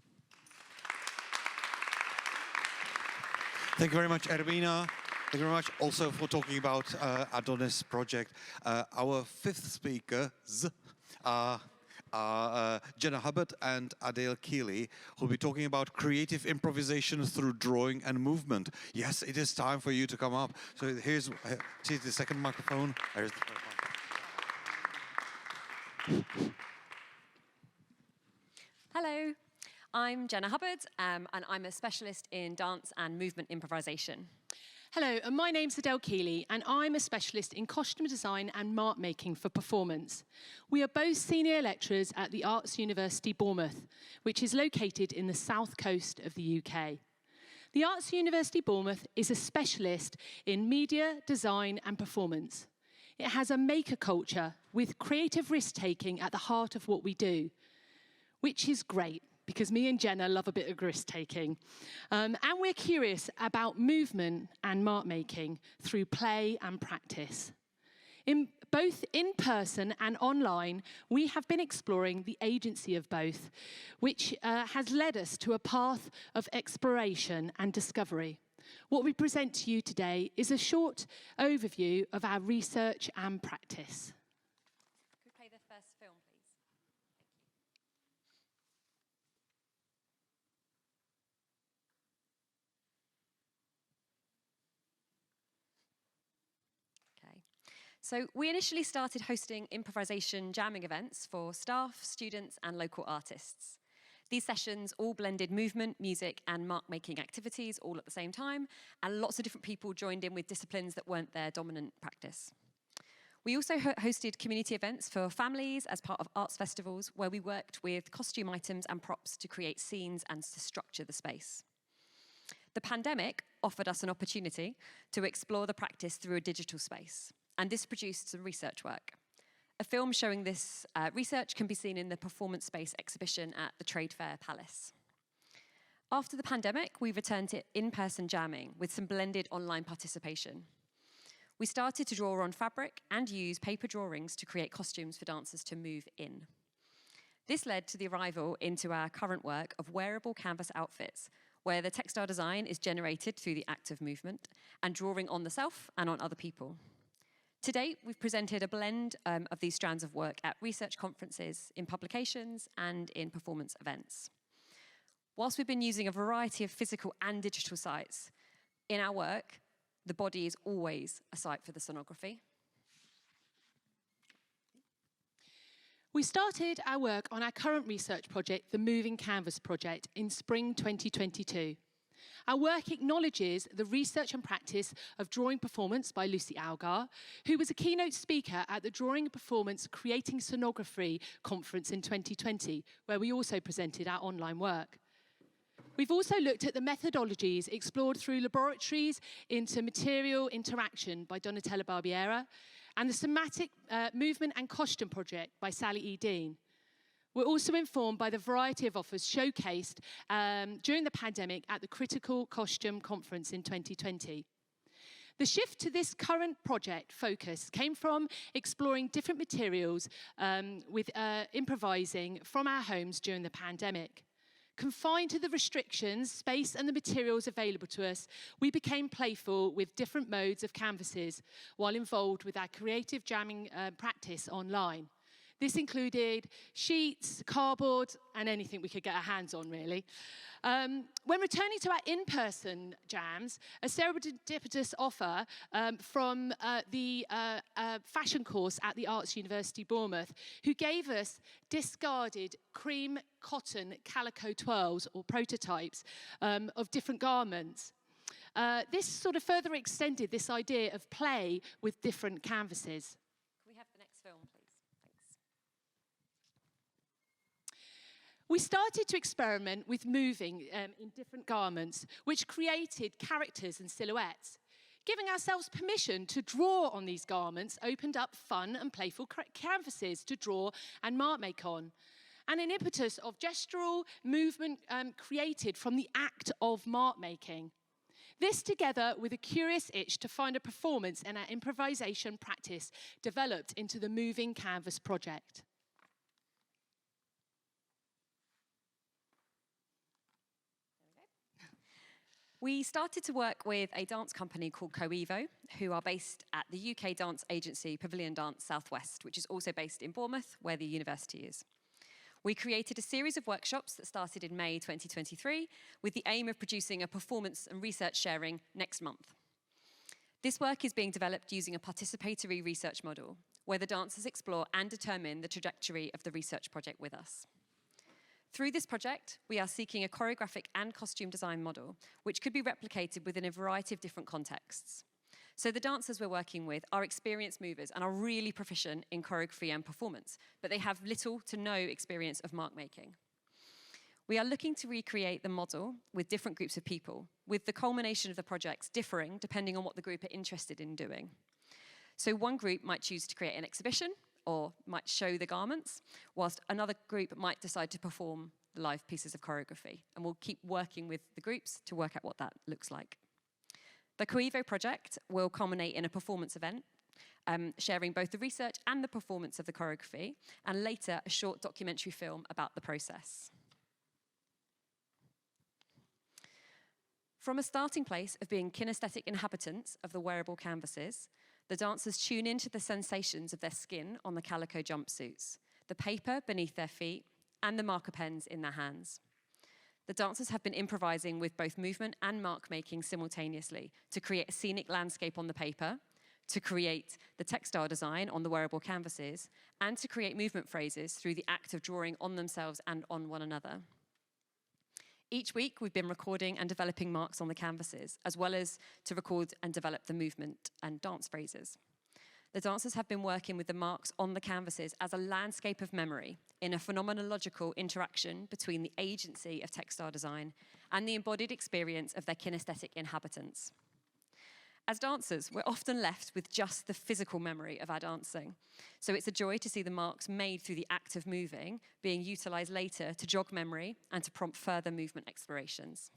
Thank you very much, Ermina. Thank you very much also for talking about Otherness project. Our fifth speakers are Jenna Hubbard and Adele, Keeley, who will be talking about creative improvisation through drawing and movement. Yes, it is time for you to come up. So here's the second microphone. There's the first one. Hello, I'm Jenna Hubbard, and I'm a specialist in dance and movement improvisation. Hello, and my name's Adele, Keeley, and I'm a specialist in costume design and mark making for performance. We are both senior lecturers at the Arts University Bournemouth, which is located in the south coast of the UK. The Arts University Bournemouth is a specialist in media, design and performance. It has a maker culture with creative risk-taking at the heart of what we do, which is great, because me and Jenna love a bit of risk-taking. And we're curious about movement and mark-making through play and practice. Both in person and online, we have been exploring the agency of both, which has led us to a path of exploration and discovery. What we present to you today is a short overview of our research and practice. Could we play the first film, please? So we initially started hosting improvisation jamming events for staff, students, and local artists. These sessions all blended movement, music, and mark-making activities all at the same time, and lots of different people joined in with disciplines that weren't their dominant practice. We also hosted community events for families as part of arts festivals, where we worked with costume items and props to create scenes and to structure the space. The pandemic offered us an opportunity to explore the practice through a digital space. And this produced some research work. A film showing this research can be seen in the Performance Space exhibition at the Trade Fair Palace. After the pandemic, we returned to in-person jamming with some blended online participation. We started to draw on fabric and use paper drawings to create costumes for dancers to move in. This led to the arrival into our current work of wearable canvas outfits, where the textile design is generated through the act of movement and drawing on the self and on other people. To date, we've presented a blend of these strands of work at research conferences, in publications, and in performance events. Whilst we've been using a variety of physical and digital sites, in our work, the body is always a site for the sonography. We started our work on our current research project, the Moving Canvas Project, in spring 2022. Our work acknowledges the research and practice of drawing performance by Lucy Algar, who was a keynote speaker at the Drawing and Performance Creating Scenography conference in 2020, where we also presented our online work. We've also looked at the methodologies explored through laboratories into material interaction by Donatella Barbiera and the somatic movement and costume project by Sally E. Dean. We're also informed by the variety of offers showcased during the pandemic at the Critical Costume Conference in 2020. The shift to this current project focus came from exploring different materials with improvising from our homes during the pandemic. Confined to the restrictions, space and the materials available to us, we became playful with different modes of canvases while involved with our creative jamming practice online. This included sheets, cardboard, and anything we could get our hands on, really. When returning to our in-person jams, a serendipitous offer from the fashion course at the Arts University Bournemouth, who gave us discarded cream cotton calico twirls or prototypes of different garments. This sort of further extended this idea of play with different canvases. Can we have the next film, please? Thanks. We started to experiment with moving in different garments, which created characters and silhouettes. Giving ourselves permission to draw on these garments opened up fun and playful canvases to draw and mark make on, and an impetus of gestural movement created from the act of mark making. This, together with a curious itch to find a performance in our improvisation practice, developed into the Moving Canvas project. We started to work with a dance company called Coevo, who are based at the UK dance agency Pavilion Dance Southwest, which is also based in Bournemouth, where the university is. We created a series of workshops that started in May 2023 with the aim of producing a performance and research sharing next month. This work is being developed using a participatory research model, where the dancers explore and determine the trajectory of the research project with us. Through this project, we are seeking a choreographic and costume design model, which could be replicated within a variety of different contexts. So the dancers we're working with are experienced movers and are really proficient in choreography and performance, but they have little to no experience of mark making. We are looking to recreate the model with different groups of people, with the culmination of the projects differing depending on what the group are interested in doing. So one group might choose to create an exhibition, or might show the garments, whilst another group might decide to perform live pieces of choreography. And we'll keep working with the groups to work out what that looks like. The Coevo project will culminate in a performance event, sharing both the research and the performance of the choreography, and later a short documentary film about the process. From a starting place of being kinesthetic inhabitants of the wearable canvases, the dancers tune into the sensations of their skin on the calico jumpsuits, the paper beneath their feet, and the marker pens in their hands. The dancers have been improvising with both movement and mark making simultaneously to create a scenic landscape on the paper, to create the textile design on the wearable canvases, and to create movement phrases through the act of drawing on themselves and on one another. Each week, we've been recording and developing marks on the canvases, as well as to record and develop the movement and dance phrases. The dancers have been working with the marks on the canvases as a landscape of memory in a phenomenological interaction between the agency of textile design and the embodied experience of their kinesthetic inhabitants. As dancers, we're often left with just the physical memory of our dancing. So it's a joy to see the marks made through the act of moving being utilised later to jog memory and to prompt further movement explorations.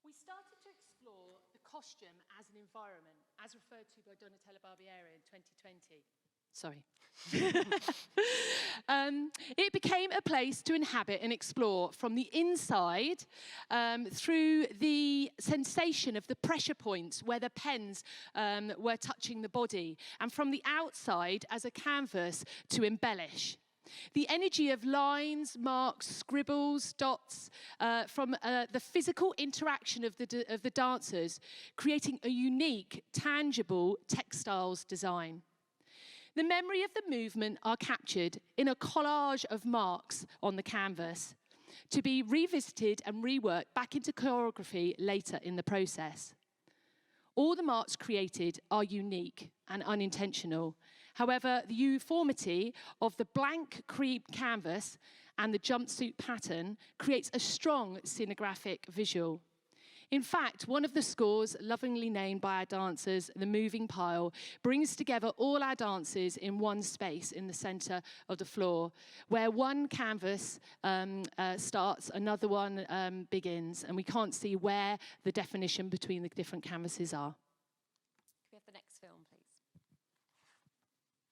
We started to explore the costume as an environment, as referred to by Donatella Barbieri in 2020. Sorry. It became a place to inhabit and explore from the inside through the sensation of the pressure points where the pens were touching the body, and from the outside as a canvas to embellish. The energy of lines, marks, scribbles, dots, from the physical interaction of the dancers, creating a unique, tangible textiles design. The memory of the movement are captured in a collage of marks on the canvas to be revisited and reworked back into choreography later in the process. All the marks created are unique and unintentional. However, the uniformity of the blank cream canvas and the jumpsuit pattern creates a strong scenographic visual. In fact, one of the scores, lovingly named by our dancers, the moving pile, brings together all our dancers in one space in the centre of the floor, where one canvas starts, another one begins, and we can't see where the definition between the different canvases are. Can we have the next film, please?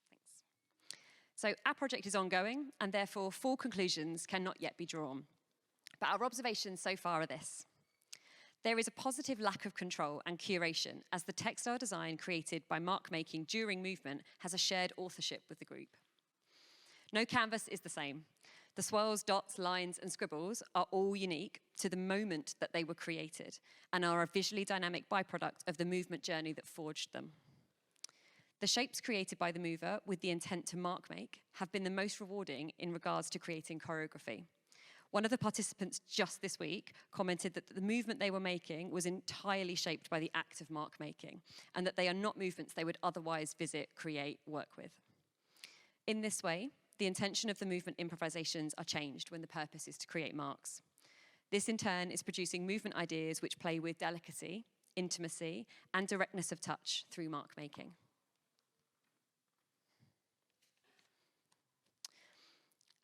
Thanks. So our project is ongoing, and therefore full conclusions cannot yet be drawn. But our observations so far are this. There is a positive lack of control and curation as the textile design created by mark making during movement has a shared authorship with the group. No canvas is the same. The swirls, dots, lines, and scribbles are all unique to the moment that they were created and are a visually dynamic byproduct of the movement journey that forged them. The shapes created by the mover with the intent to mark make have been the most rewarding in regards to creating choreography. One of the participants just this week commented that the movement they were making was entirely shaped by the act of mark making, and that they are not movements they would otherwise visit, create, work with. In this way, the intention of the movement improvisations are changed when the purpose is to create marks. This in turn is producing movement ideas which play with delicacy, intimacy, and directness of touch through mark making.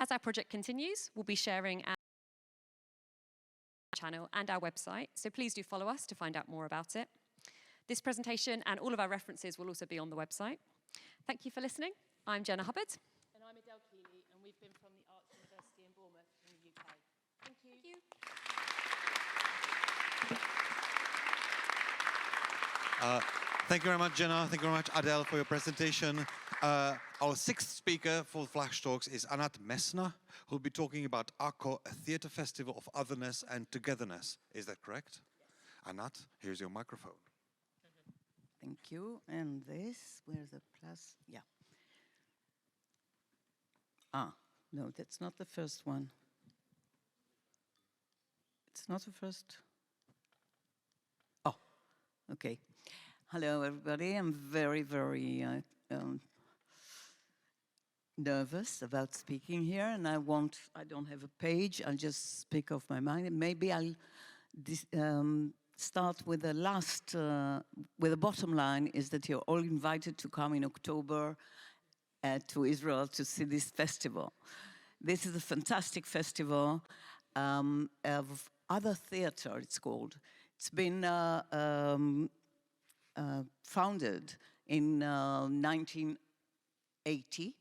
As our project continues, we'll be sharing our channel and our website, so please do follow us to find out more about it. This presentation and all of our references will also be on the website. Thank you for listening. I'm Jenna Hubbard. And I'm Adele Keeley, and we've been from the Arts University in Bournemouth in the UK. Thank you. Thank you. Thank you very much, Jenna. Thank you very much, Adele, for your presentation. Our sixth speaker for Flash Talks is Anat Mesner, who will be talking about ACCO, a theatre festival of otherness and togetherness. Is that correct? Yes. Anat, here's your microphone. Thank you. And this, where's the plus? Yeah. No, that's not the first one. It's not the first. Oh, okay. Hello, everybody. I'm very, very nervous about speaking here, and I don't have a page. I'll just speak off my mind. And maybe I'll start with the last, with the bottom line is that you're all invited to come in October to Israel to see this festival. This is a fantastic festival of other theater, it's called. It's been founded in 1980.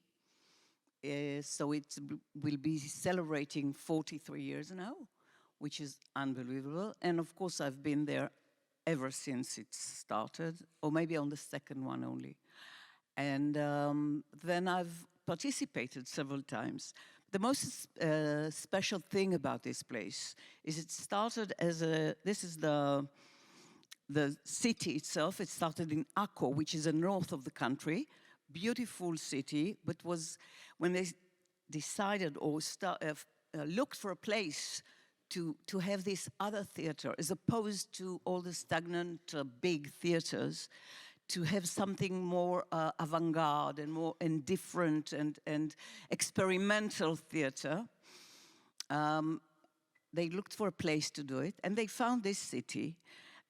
So it will be celebrating 43 years now, which is unbelievable. And of course, I've been there ever since it started, or maybe on the second one only. And then I've participated several times. The most special thing about this place is it started as this is the city itself. It started in ACCO, which is the north of the country. Beautiful city, but was when they decided or looked for a place to have this other theater, as opposed to all the stagnant big theaters, to have something more avant-garde and more different and experimental theater. They looked for a place to do it, and they found this city.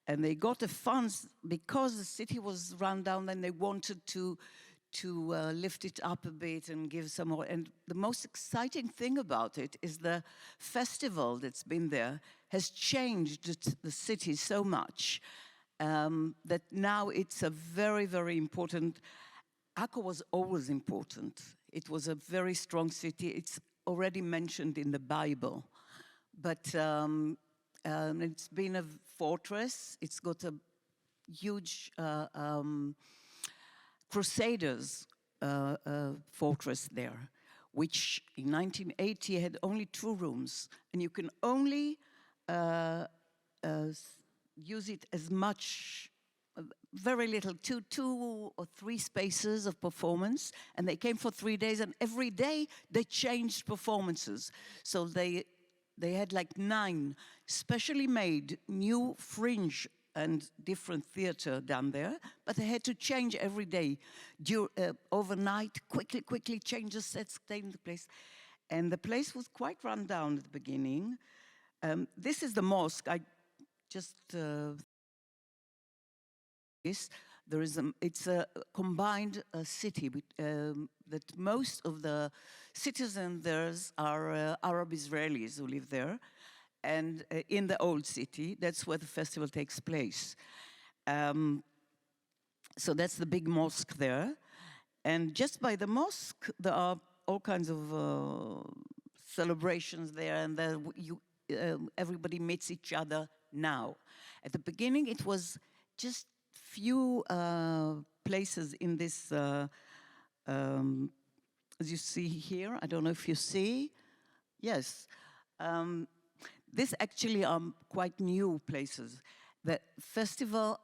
And they got the funds because the city was run down and they wanted to lift it up a bit and give some more. And the most exciting thing about it is the festival that's been there has changed the city so much that now it's a very, very important. ACCO was always important. It was a very strong city. It's already mentioned in the Bible. But it's been a fortress. It's got a huge Crusaders fortress there, which in 1980 had only 2 rooms. And you can only use it as much, very little, two or three spaces of performance. And they came for 3 days, and every day they changed performances. So they had like 9 specially made new fringe and different theater down there, but they had to change every day. Overnight, quickly change the sets, stay in the place. And the place was quite run down at the beginning. This is the mosque. I just it's a combined city that most of the citizens there are Arab Israelis who live there, and in the old city, that's where the festival takes place. So that's the big mosque there, and just by the mosque there are all kinds of celebrations there, and everybody meets each other now. At the beginning, it was just few places in this, as you see here. I don't know if you see. Yes. This actually are quite new places. The festival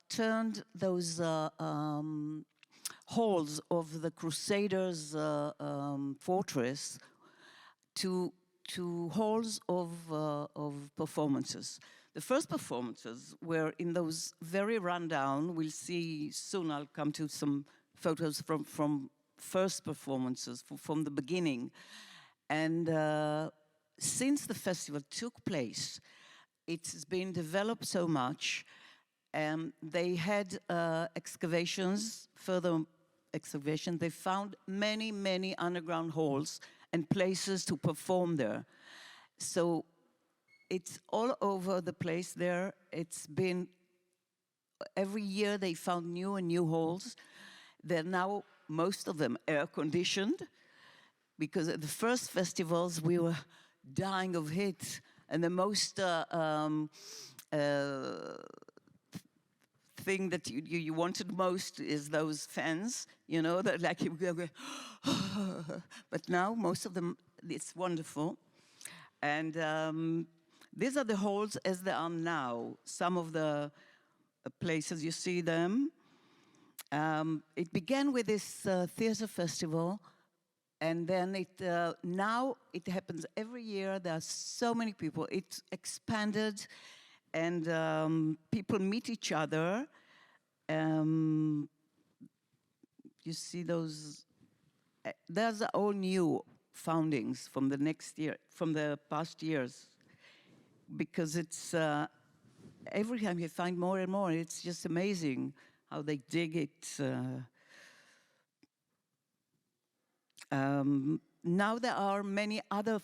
turned those halls of the Crusaders' fortress to halls of performances. The first performances were in those very rundown. We'll see soon. I'll come to some photos from first performances from the beginning. And since the festival took place, it's been developed so much. They had excavations, further excavation. They found many underground halls and places to perform there. So it's all over the place there. It's been, every year they found new and new halls. They're now, most of them, air-conditioned, because at the first festivals we were dying of heat, and the most thing that you wanted most is those fans, you know, that like you go, but now most of them, it's wonderful. And these are the halls as they are now. Some of the places, you see them. It began with this theater festival, and then now it happens every year. There are so many people. It's expanded, and people meet each other. You see those, there's all new foundings from the next year, from the past years, because it's every time you find more and more. It's just amazing how they dig it. Now there are many other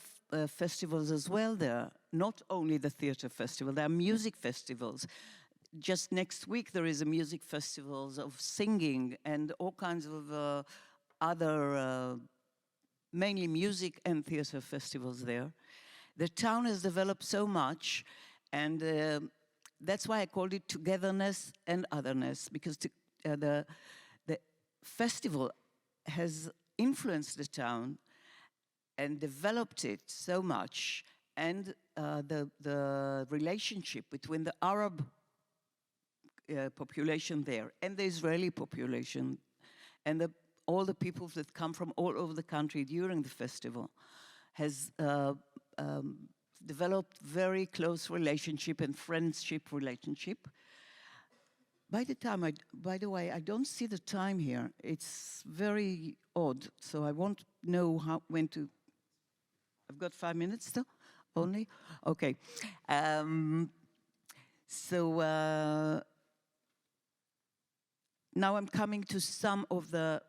festivals as well there, not only the theater festival, there are music festivals. Just next week there is a music festival of singing and all kinds of other, mainly music and theater festivals there. The town has developed so much, and that's why I called it Togetherness and Otherness, because the festival has influenced the town and developed it so much, and the relationship between the Arab population there and the Israeli population and all the people that come from all over the country during the festival has developed very close relationship and friendship relationship. By the way, I don't see the time here. It's very odd, so I won't know when to. I've got 5 minutes still, only? Okay. So now I'm coming to some of the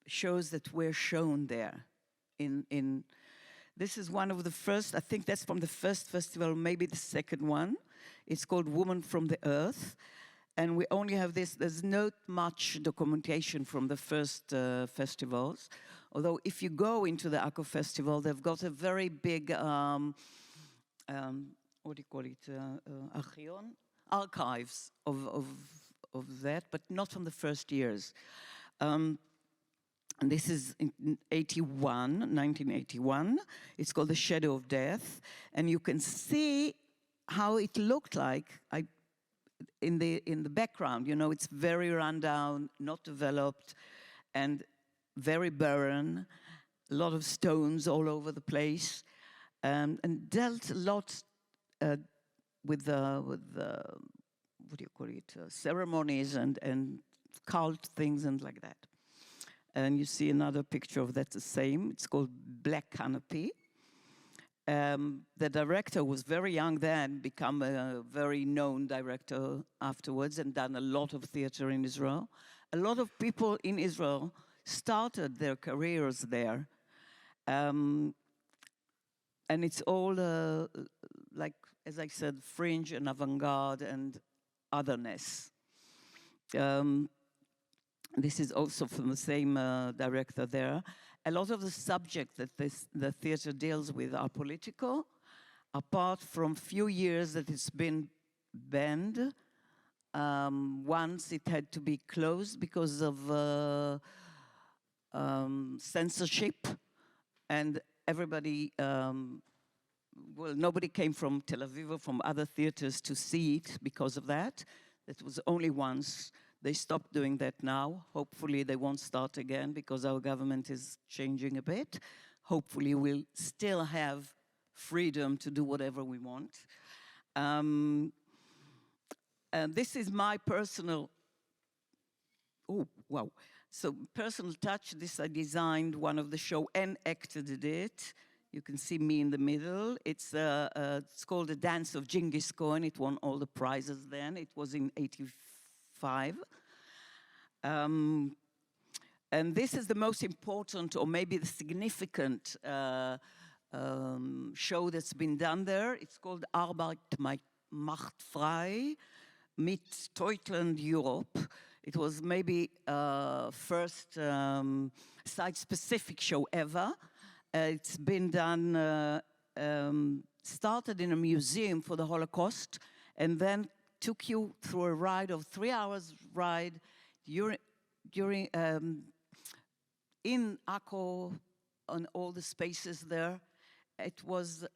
shows that were shown there. This is one of the first, I think that's from the first festival, maybe the second one. It's called Woman from the Earth. And we only have this, there's not much documentation from the first festivals. Although if you go into the ACCO festival, they've got a very big, what do you call it, archives of that, but not from the first years. And this is in 1981. It's called The Shadow of Death. And you can see how it looked like in the background. You know, it's very rundown, not developed, and very barren. A lot of stones all over the place, and dealt a lot with what do you call it, ceremonies and cult things and like that. And you see another picture of that, the same. It's called Black Canopy. The director was very young then, become a very known director afterwards, and done a lot of theater in Israel. A lot of people in Israel started their careers there. And it's all, like, as I said, fringe and avant-garde and otherness. This is also from the same director there. A lot of the subjects that the theater deals with are political, apart from few years that it's been banned. Once it had to be closed because of censorship, and everybody, well, nobody came from Tel Aviv or from other theaters to see it because of that. That was only once. They stopped doing that now. Hopefully they won't start again because our government is changing a bit. Hopefully we'll still have freedom to do whatever we want. And this is my personal, oh, wow. So personal touch, this I designed one of the show and acted it. You can see me in the middle. It's called The Dance of Genghis Khan. It won all the prizes then. It was in '85. And this is the most important, or maybe the significant show that's been done there. It's called Arbeit macht frei mit Deutschland Europe. It was maybe first site-specific show ever. It's been done, started in a museum for the Holocaust, and then took you through a ride of 3 hours ride during in ACCO, on all the spaces there. It was,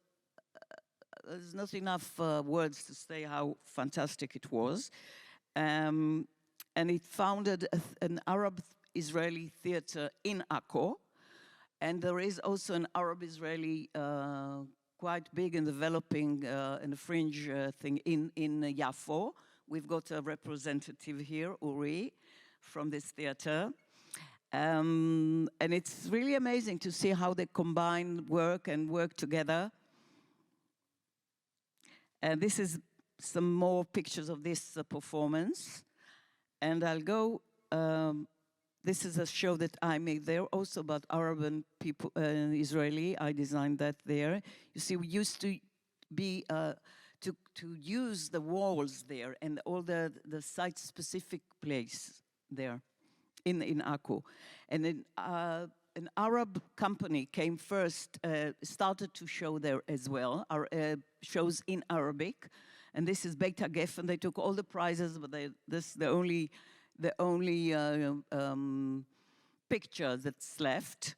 there's not enough words to say how fantastic it was. And it founded an Arab-Israeli theater in ACCO. And there is also an Arab-Israeli quite big and developing in a fringe thing in Yafo. We've got a representative here, Uri, from this theater. And it's really amazing to see how they combine work and work together. And this is some more pictures of this performance. And I'll go, this is a show that I made there, also about Arab and people, Israeli. I designed that there. You see, we used to be, to use the walls there and all the site-specific place there in ACCO. And then an Arab company came first, started to show there as well, shows in Arabic. And this is Beit HaGeffen. They took all the prizes, but this is the only picture that's left.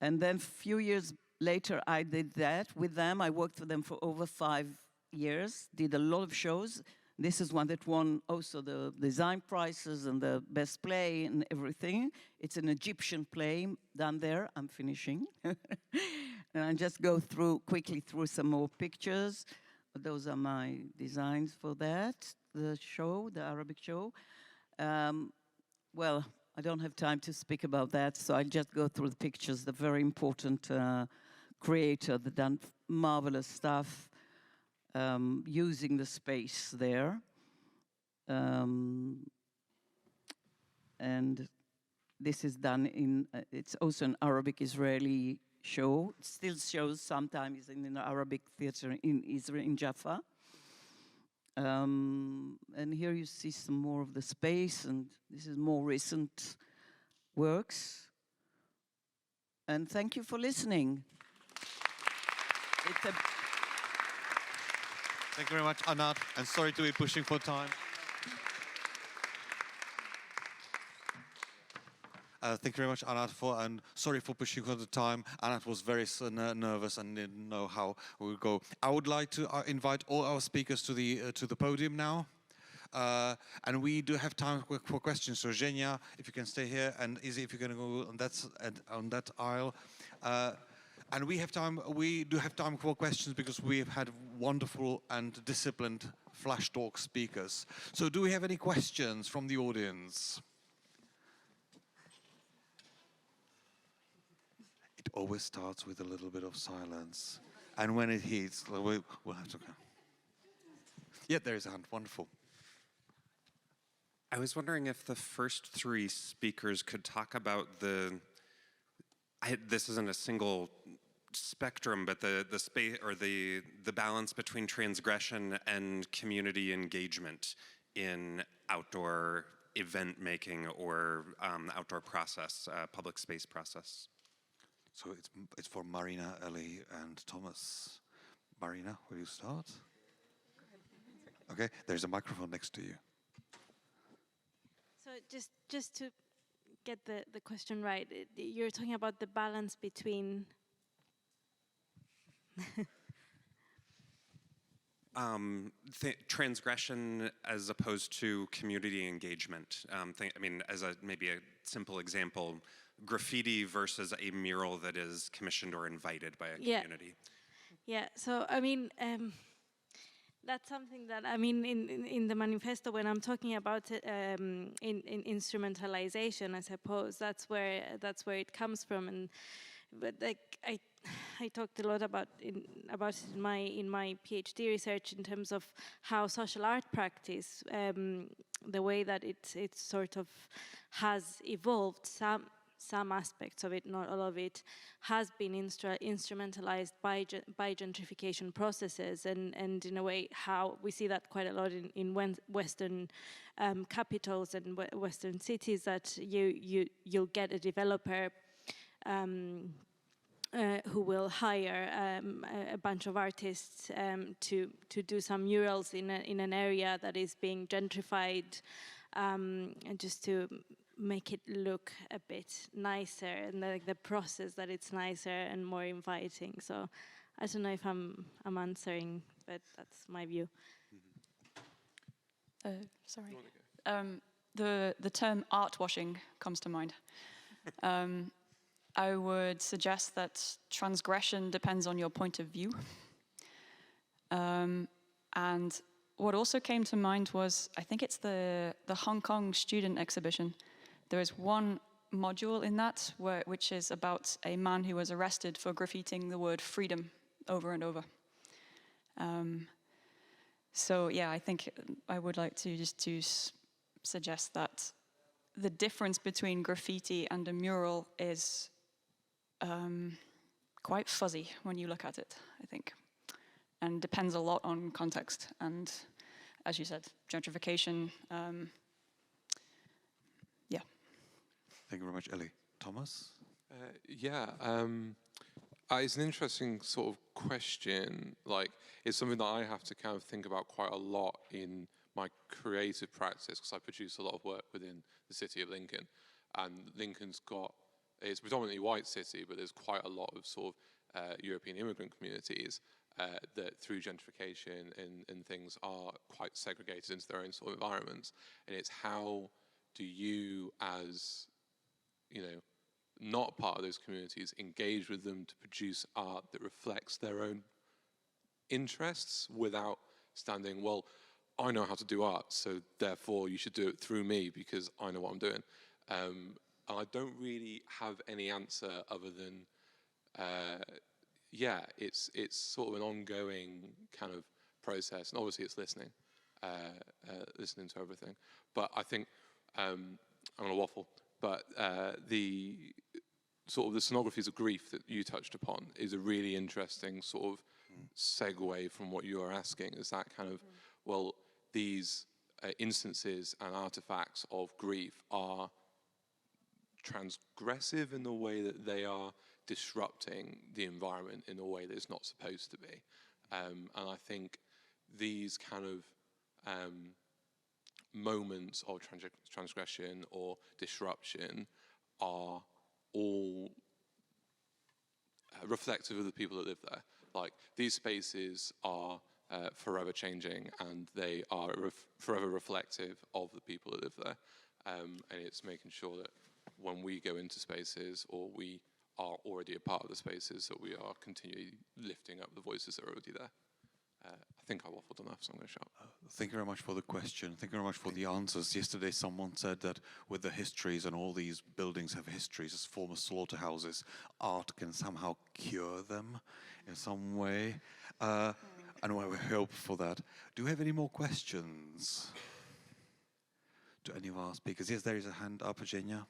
And then a few years later, I did that with them. I worked for them for over 5 years, did a lot of shows. This is one that won also the design prizes and the best play and everything. It's an Egyptian play done there. I'm finishing. And I'll just go quickly through some more pictures. Those are my designs for that, the show, the Arabic show. Well, I don't have time to speak about that, so I'll just go through the pictures. The very important creator that done marvelous stuff. using the space there. And this is done in, it's also an Arabic-Israeli show. It still shows sometimes in an Arabic theater in Israel, in Jaffa. And here you see some more of the space, and this is more recent works. And thank you for listening. Thank you very much, Anat, and sorry to be pushing for time. Thank you very much, Anat, and sorry for pushing for the time. Anat was very nervous and didn't know how we would go. I would like to invite all our speakers to the podium now. And we do have time for questions. So Jenna, if you can stay here, and Izzy, if you're going to go on that aisle. And we do have time for questions because we have had wonderful and disciplined flash talk speakers. So do we have any questions from the audience? It always starts with a little bit of silence. And when it heats, we'll have to go. Yeah, there is a hand. Wonderful. I was wondering if the first three speakers could talk about this isn't a single spectrum, but the space or the balance between transgression and community engagement in outdoor event making or outdoor process, public space process. So it's for Marina, Ellie, and Thomas. Marina, will you start? Okay, there's a microphone next to you. So just to get the question right, you're talking about the balance between transgression as opposed to community engagement. I mean, as maybe a simple example, graffiti versus a mural that is commissioned or invited by a community. Yeah, so I mean, that's something that, I mean, in the manifesto, when I'm talking about in instrumentalization, I suppose that's where it comes from. But like I talked a lot about it in my PhD research in terms of how social art practice, the way that it sort of has evolved. Some aspects of it, not all of it, has been instrumentalized by gentrification processes, and in a way how we see that quite a lot in Western capitals and Western cities, that you'll get a developer who will hire a bunch of artists to do some murals in an area that is being gentrified, and just to make it look a bit nicer, and the process that it's nicer and more inviting. So I don't know if I'm answering, but that's my view. Sorry. The term art washing comes to mind. I would suggest that transgression depends on your point of view. And what also came to mind was, I think it's the Hong Kong student exhibition. There is one module in that which is about a man who was arrested for graffitiing the word freedom over and over. So yeah, I think I would like to suggest that the difference between graffiti and a mural is quite fuzzy when you look at it, I think, and depends a lot on context and, as you said, gentrification. Yeah. Thank you very much, Ellie. Thomas? It's an interesting sort of question. Like, it's something that I have to kind of think about quite a lot in my creative practice, because I produce a lot of work within the city of Lincoln. And Lincoln's it's a predominantly white city, but there's quite a lot of sort of European immigrant communities that through gentrification and things are quite segregated into their own sort of environments. And it's how do you, as, not part of those communities, engage with them to produce art that reflects their own interests without standing, well, I know how to do art, so therefore you should do it through me because I know what I'm doing. I don't really have any answer other than, it's sort of an ongoing kind of process, and obviously it's listening, listening to everything. But I think, I'm going to waffle, but the sort of the scenographies of grief that you touched upon is a really interesting sort of segue from what you are asking. Is that kind of, well, these instances and artifacts of grief are transgressive in the way that they are disrupting the environment in a way that it's not supposed to be. And I think these kind of moments of transgression or disruption are all reflective of the people that live there. Like, these spaces are forever changing, and they are forever reflective of the people that live there. And it's making sure that when we go into spaces, or we are already a part of the spaces, that we are continually lifting up the voices that are already there. I think I waffled enough, so I'm going to shut up. Thank you very much for the question. Thank you very much for the answers. Yesterday someone said that with the histories, and all these buildings have histories as former slaughterhouses, art can somehow cure them in some way. And we hope for that. Do you have any more questions to any of our speakers? Yes, there is a hand up, Jenna.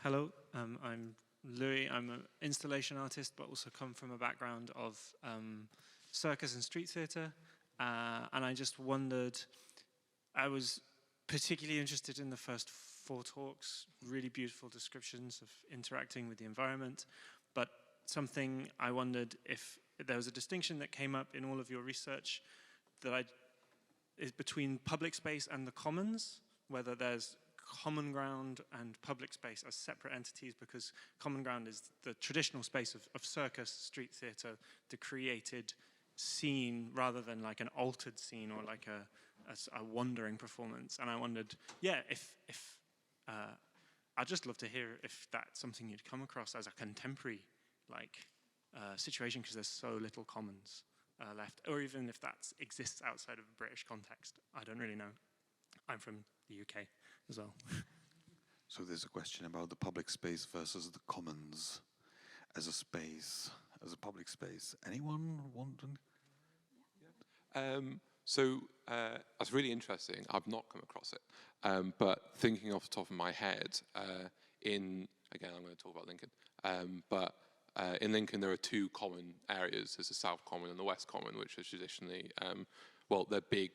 Hello, I'm Louis. I'm an installation artist, but also come from a background of circus and street theatre. And I just wondered, I was particularly interested in the first 4 talks, really beautiful descriptions of interacting with the environment. But something I wondered if there was a distinction that came up in all of your research that is between public space and the commons, whether there's common ground and public space as separate entities, because common ground is the traditional space of circus, street theatre, the created scene, rather than like an altered scene or like a wandering performance. And I wondered, yeah, if I'd just love to hear if that's something you'd come across as a contemporary situation, because there's so little commons left, or even if that exists outside of a British context. I don't really know. I'm from the UK as well. So there's a question about the public space versus the commons as a space, as a public space. Anyone want to? That's really interesting. I've not come across it. But thinking off the top of my head, again, I'm going to talk about Lincoln. But in Lincoln, there are 2 common areas. There's the South Common and the West Common, which are traditionally, they're big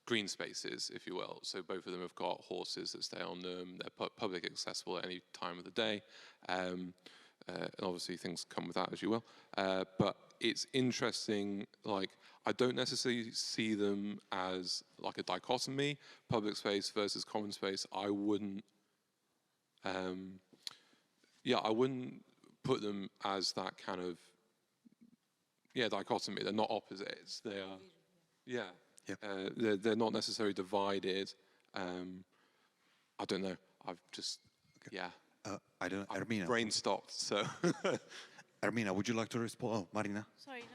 green spaces, if you will. So both of them have got horses that stay on them. They're public accessible at any time of the day. And obviously things come with that, as you will. But it's interesting, I don't necessarily see them as like a dichotomy, public space versus common space. I wouldn't put them as that kind of, dichotomy. They're not opposites. They are, they're not necessarily divided. I don't know. I've just, I don't know. Ermina. Brain stopped, so. Ermina, would you like to respond? Oh, Marina. Sorry, no.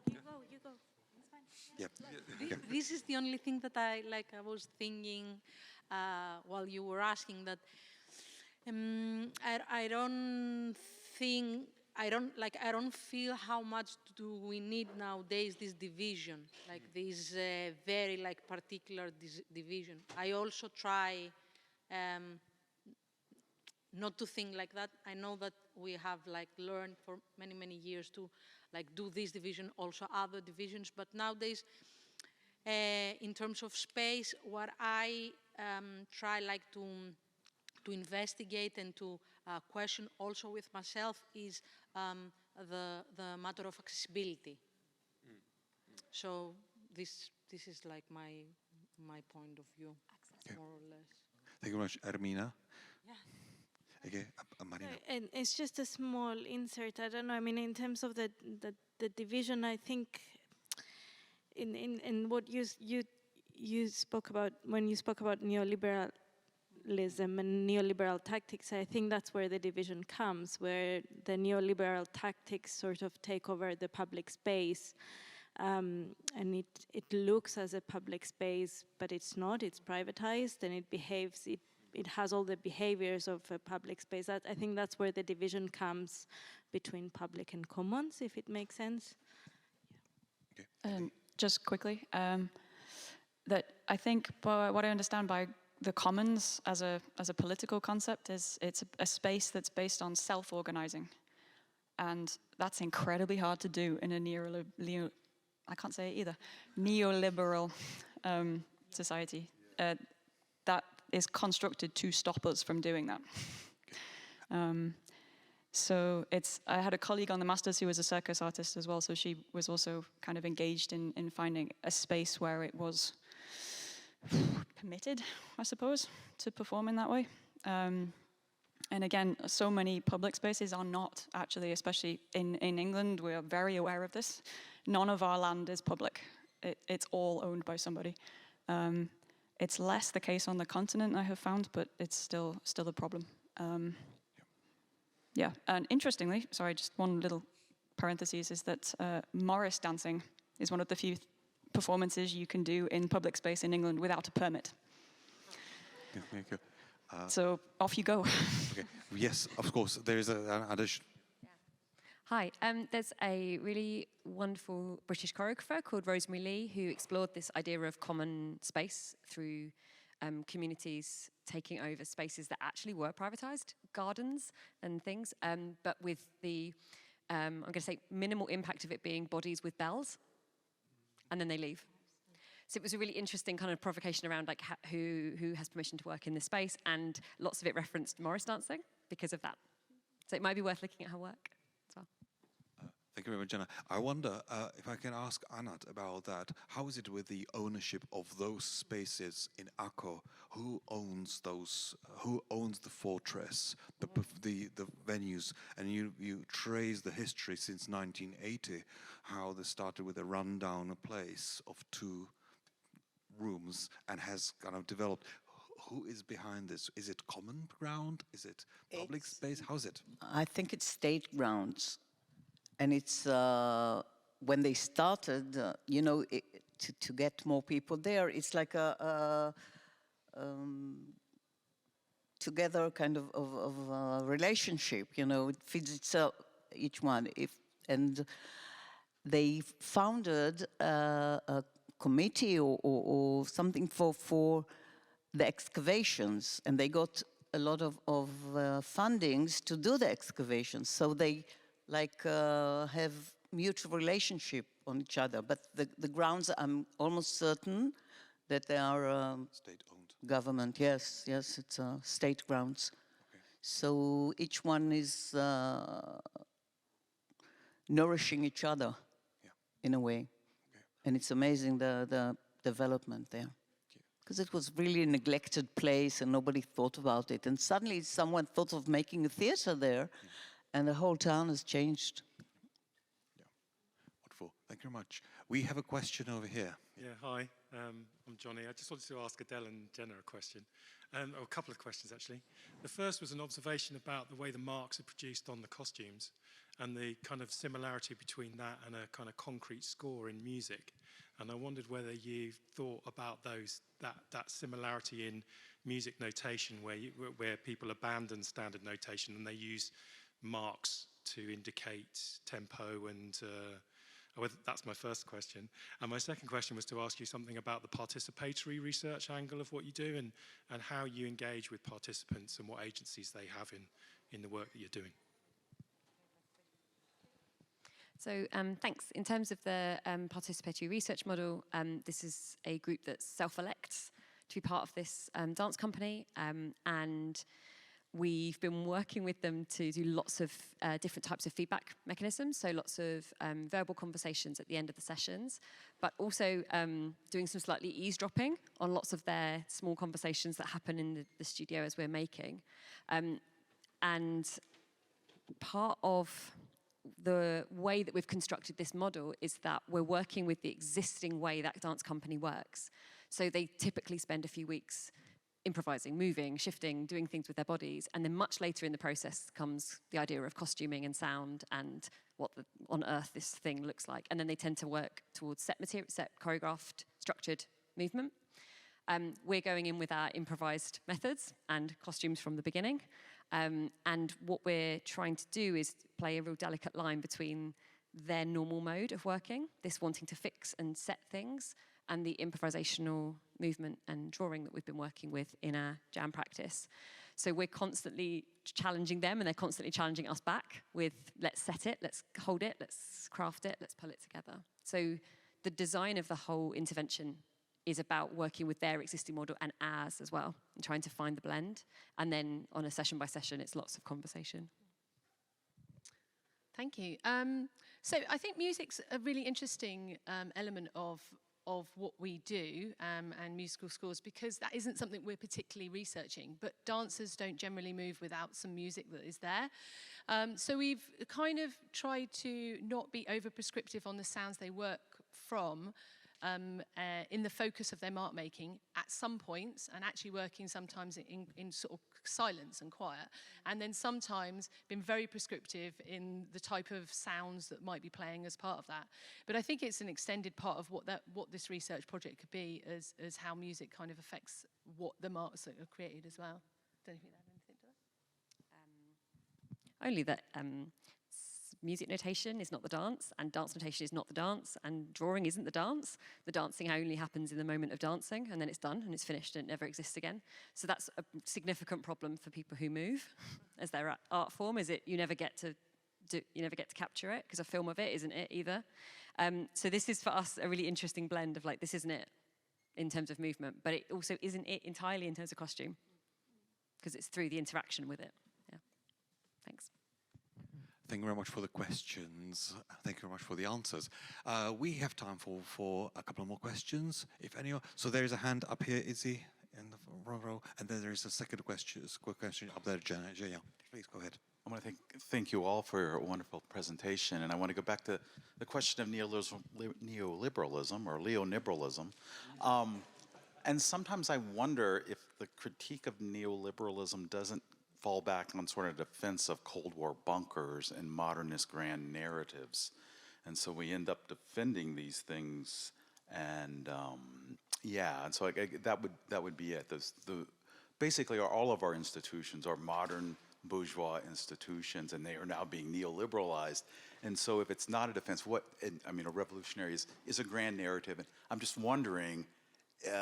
You go. It's fine. Yep. This is the only thing that I was thinking while you were asking that. I don't feel how much do we need nowadays this division, this very particular division. I also try not to think like that. I know that we have learned for many years to do this division, also other divisions, but nowadays in terms of space, what I try to investigate and to question also with myself is the matter of accessibility. So this is my point of view, more or less. Thank you very much, Ermina. Yeah. Okay, Marina. And it's just a small insert. I don't know. I mean, in terms of the division, I think in what you spoke about when you spoke about neoliberalism and neoliberal tactics, I think that's where the division comes, where the neoliberal tactics sort of take over the public space, and it looks as a public space, but it's not. It's privatized, and it behaves. It has all the behaviors of a public space. I think that's where the division comes between public and commons, if it makes sense. Just quickly, that I think what I understand by the commons as a political concept is it's a space that's based on self-organizing. And that's incredibly hard to do in a I can't say it either, neoliberal society. That is constructed to stop us from doing that. So I had a colleague on the Masters who was a circus artist as well, so she was also kind of engaged in finding a space where it was permitted, I suppose, to perform in that way. And again, so many public spaces are not actually, especially in England, we are very aware of this. None of our land is public. It's all owned by somebody. It's less the case on the continent, I have found, but it's still a problem. Yeah, and interestingly, sorry, just one little parenthesis, is that Morris dancing is one of the few performances you can do in public space in England without a permit. Thank you. So off you go. Okay. Yes, of course. There is an addition. Hi, there's a really wonderful British choreographer called Rosemary Lee who explored this idea of common space through communities taking over spaces that actually were privatized, gardens and things, but with the, I'm going to say, minimal impact of it being bodies with bells, and then they leave. So it was a really interesting kind of provocation around like who has permission to work in this space, and lots of it referenced Morris dancing because of that. So it might be worth looking at her work as well. Thank you very much, Jenna. I wonder if I can ask Anat about that. How is it with the ownership of those spaces in ACCO? Who owns those? Who owns the fortress, the venues? And you trace the history since 1980, how they started with a rundown place of 2 rooms and has kind of developed. Who is behind this? Is it common ground? Is it public space? How is it? I think it's state grounds. And it's when they started, you know, to get more people there, it's like a together kind of a relationship, you know, it feeds itself, each one. And they founded a committee or something for the excavations, and they got a lot of fundings to do the excavations. So they have mutual relationship on each other. But the grounds, I'm almost certain that they are state-owned. Government, yes, it's state grounds. Okay. So each one is nourishing each other in a way. Okay. And it's amazing the development there. Because it was really a neglected place and nobody thought about it. And suddenly someone thought of making a theater there. And the whole town has changed. Yeah, wonderful. Thank you very much. We have a question over here. Yeah, hi. I'm Johnny. I just wanted to ask Adele and Jenna a question, or a couple of questions actually. The first was an observation about the way the marks are produced on the costumes and the kind of similarity between that and a kind of concrete score in music. And I wondered whether you thought about that similarity in music notation where people abandon standard notation and they use marks to indicate tempo and that's my first question. And my second question was to ask you something about the participatory research angle of what you do and how you engage with participants and what agencies they have in the work that you're doing. So thanks. In terms of the participatory research model, this is a group that self-elects to be part of this dance company, and we've been working with them to do lots of different types of feedback mechanisms, so lots of verbal conversations at the end of the sessions, but also doing some slightly eavesdropping on lots of their small conversations that happen in the studio as we're making. And part of the way that we've constructed this model is that we're working with the existing way that dance company works. So they typically spend a few weeks improvising, moving, shifting, doing things with their bodies, and then much later in the process comes the idea of costuming and sound and what on earth this thing looks like. And then they tend to work towards set choreographed, structured movement. We're going in with our improvised methods and costumes from the beginning. And what we're trying to do is play a real delicate line between their normal mode of working, this wanting to fix and set things, and the improvisational movement and drawing that we've been working with in our jam practice. So we're constantly challenging them, and they're constantly challenging us back with, let's set it, let's hold it, let's craft it, let's pull it together. So the design of the whole intervention is about working with their existing model and ours as well, and trying to find the blend. And then on a session by session, it's lots of conversation. Thank you. So I think music's a really interesting element of what we do and musical scores, because that isn't something we're particularly researching, but dancers don't generally move without some music that is there. So we've kind of tried to not be over prescriptive on the sounds they work from in the focus of their mark making at some points, and actually working sometimes in sort of silence and quiet, and then sometimes been very prescriptive in the type of sounds that might be playing as part of that. But I think it's an extended part of what this research project could be, as how music kind of affects what the marks that are created as well. Don't you think that anything to that? Only that music notation is not the dance, and dance notation is not the dance, and drawing isn't the dance. The dancing only happens in the moment of dancing, and then it's done and it's finished and it never exists again. So that's a significant problem for people who move as their art form, is it you never get to capture it, because a film of it isn't it either. So this is for us a really interesting blend of like, this isn't it in terms of movement, but it also isn't it entirely in terms of costume, because it's through the interaction with it. Yeah. Thanks. Thank you very much for the questions. Thank you very much for the answers. We have time for a couple more questions, if any. So there is a hand up here, Izzy, in the front row, and then there is a second question up there, Jenna. Please go ahead. I want to thank you all for a wonderful presentation, and I want to go back to the question of neoliberalism or neoliberalism. And sometimes I wonder if the critique of neoliberalism doesn't fall back on sort of defense of Cold War bunkers and modernist grand narratives. And so we end up defending these things, and and so that would be it. Basically, all of our institutions are modern bourgeois institutions, and they are now being neoliberalized. And so if it's not a defense, a revolutionary is a grand narrative. And I'm just wondering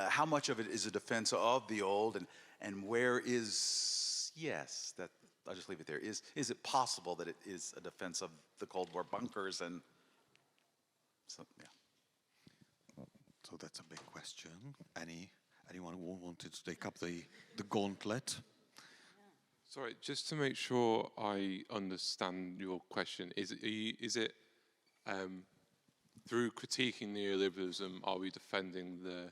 how much of it is a defense of the old, and where is, yes, that I'll just leave it there. Is it possible that it is a defense of the Cold War bunkers? And so, yeah. So that's a big question. Anyone who wanted to take up the gauntlet? Sorry, just to make sure I understand your question, is it through critiquing neoliberalism, are we defending the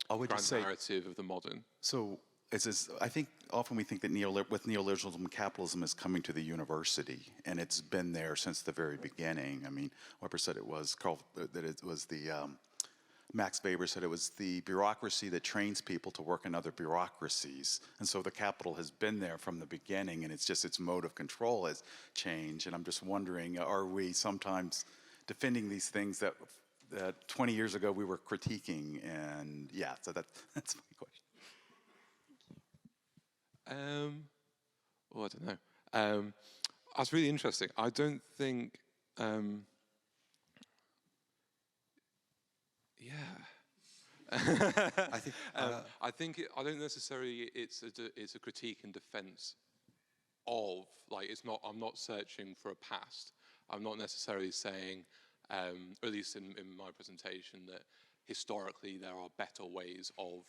grand narrative of the modern? So I think often we think that with neoliberalism, capitalism is coming to the university, and it's been there since the very beginning. I mean, Weber said Max Weber said it was the bureaucracy that trains people to work in other bureaucracies. And so the capital has been there from the beginning, and it's just its mode of control has changed. And I'm just wondering, are we sometimes defending these things that 20 years ago we were critiquing? And yeah, so that's my question. I don't know. That's really interesting. I don't think. I don't necessarily. It's a critique and defense of, like, it's not. I'm not searching for a past. I'm not necessarily saying, or at least in my presentation, that historically there are better ways of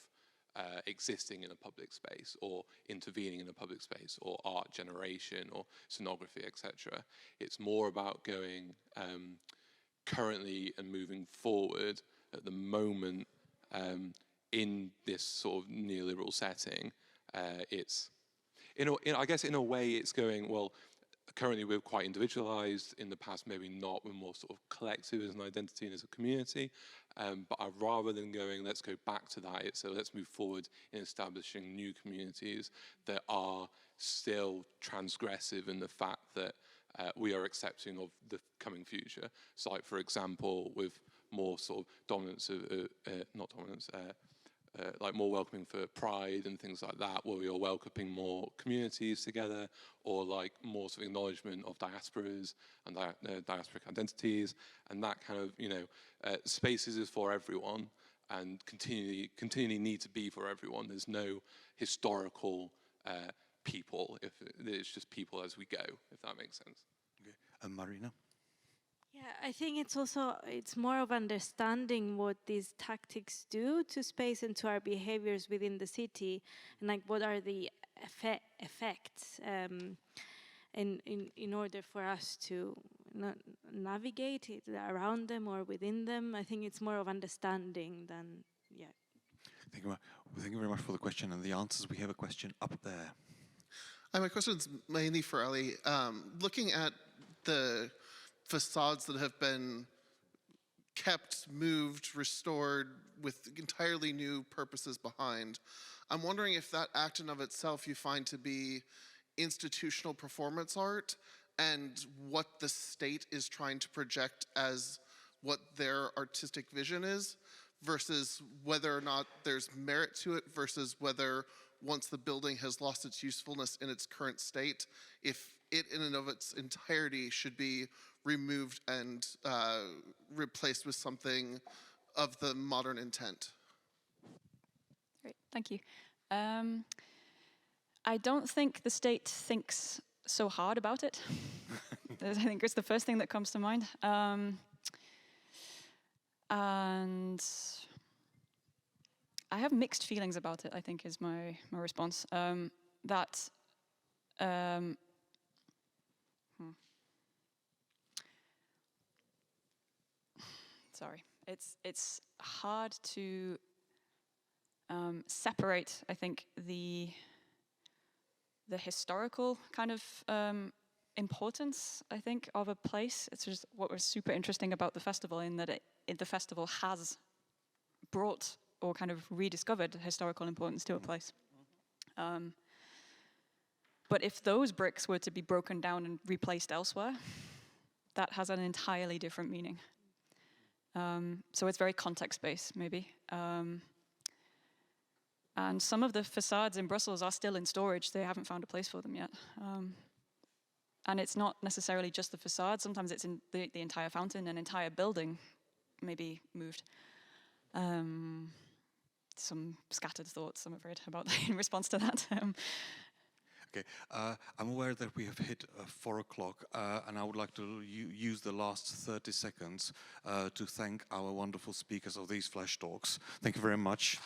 existing in a public space, or intervening in a public space, or art generation, or scenography, etc. It's more about going currently and moving forward at the moment in this sort of neoliberal setting. It's, I guess in a way it's going, well, currently we're quite individualized. In the past, maybe not. We're more sort of collective as an identity and as a community. But rather than going, let's go back to that, so let's move forward in establishing new communities that are still transgressive in the fact that we are accepting of the coming future. So, like, for example, with more sort of dominance of, like more welcoming for Pride and things like that, where we are welcoming more communities together, or like more sort of acknowledgement of diasporas and diasporic identities, and that kind of, you know, spaces is for everyone and continually need to be for everyone. There's no historical people, if it's just people as we go, if that makes sense. Okay. And Marina? Yeah, I think it's more of understanding what these tactics do to space and to our behaviors within the city, and like what are the effects in order for us to navigate it around them or within them. I think it's more of understanding than, yeah. Thank you very much for the question and the answers. We have a question up there. My question's mainly for Ellie. Looking at the facades that have been kept, moved, restored with entirely new purposes behind, I'm wondering if that act in of itself you find to be institutional performance art, and what the state is trying to project as what their artistic vision is, versus whether or not there's merit to it, versus whether once the building has lost its usefulness in its current state, if it in and of its entirety should be removed and replaced with something of the modern intent. Great, thank you. I don't think the state thinks so hard about it. I think it's the first thing that comes to mind. And I have mixed feelings about it, I think, is my response. Sorry, it's hard to separate, I think, the historical kind of importance, I think, of a place. It's just what was super interesting about the festival, in that the festival has brought or kind of rediscovered historical importance to a place. But if those bricks were to be broken down and replaced elsewhere, that has an entirely different meaning. So it's very context-based, maybe. And some of the facades in Brussels are still in storage. They haven't found a place for them yet. And it's not necessarily just the facade. Sometimes it's in the entire fountain, an entire building maybe moved. Some scattered thoughts, I'm afraid, about in response to that. Okay, I'm aware that we have hit 4 o'clock, and I would like to use the last 30 seconds to thank our wonderful speakers of these flash talks. Thank you very much.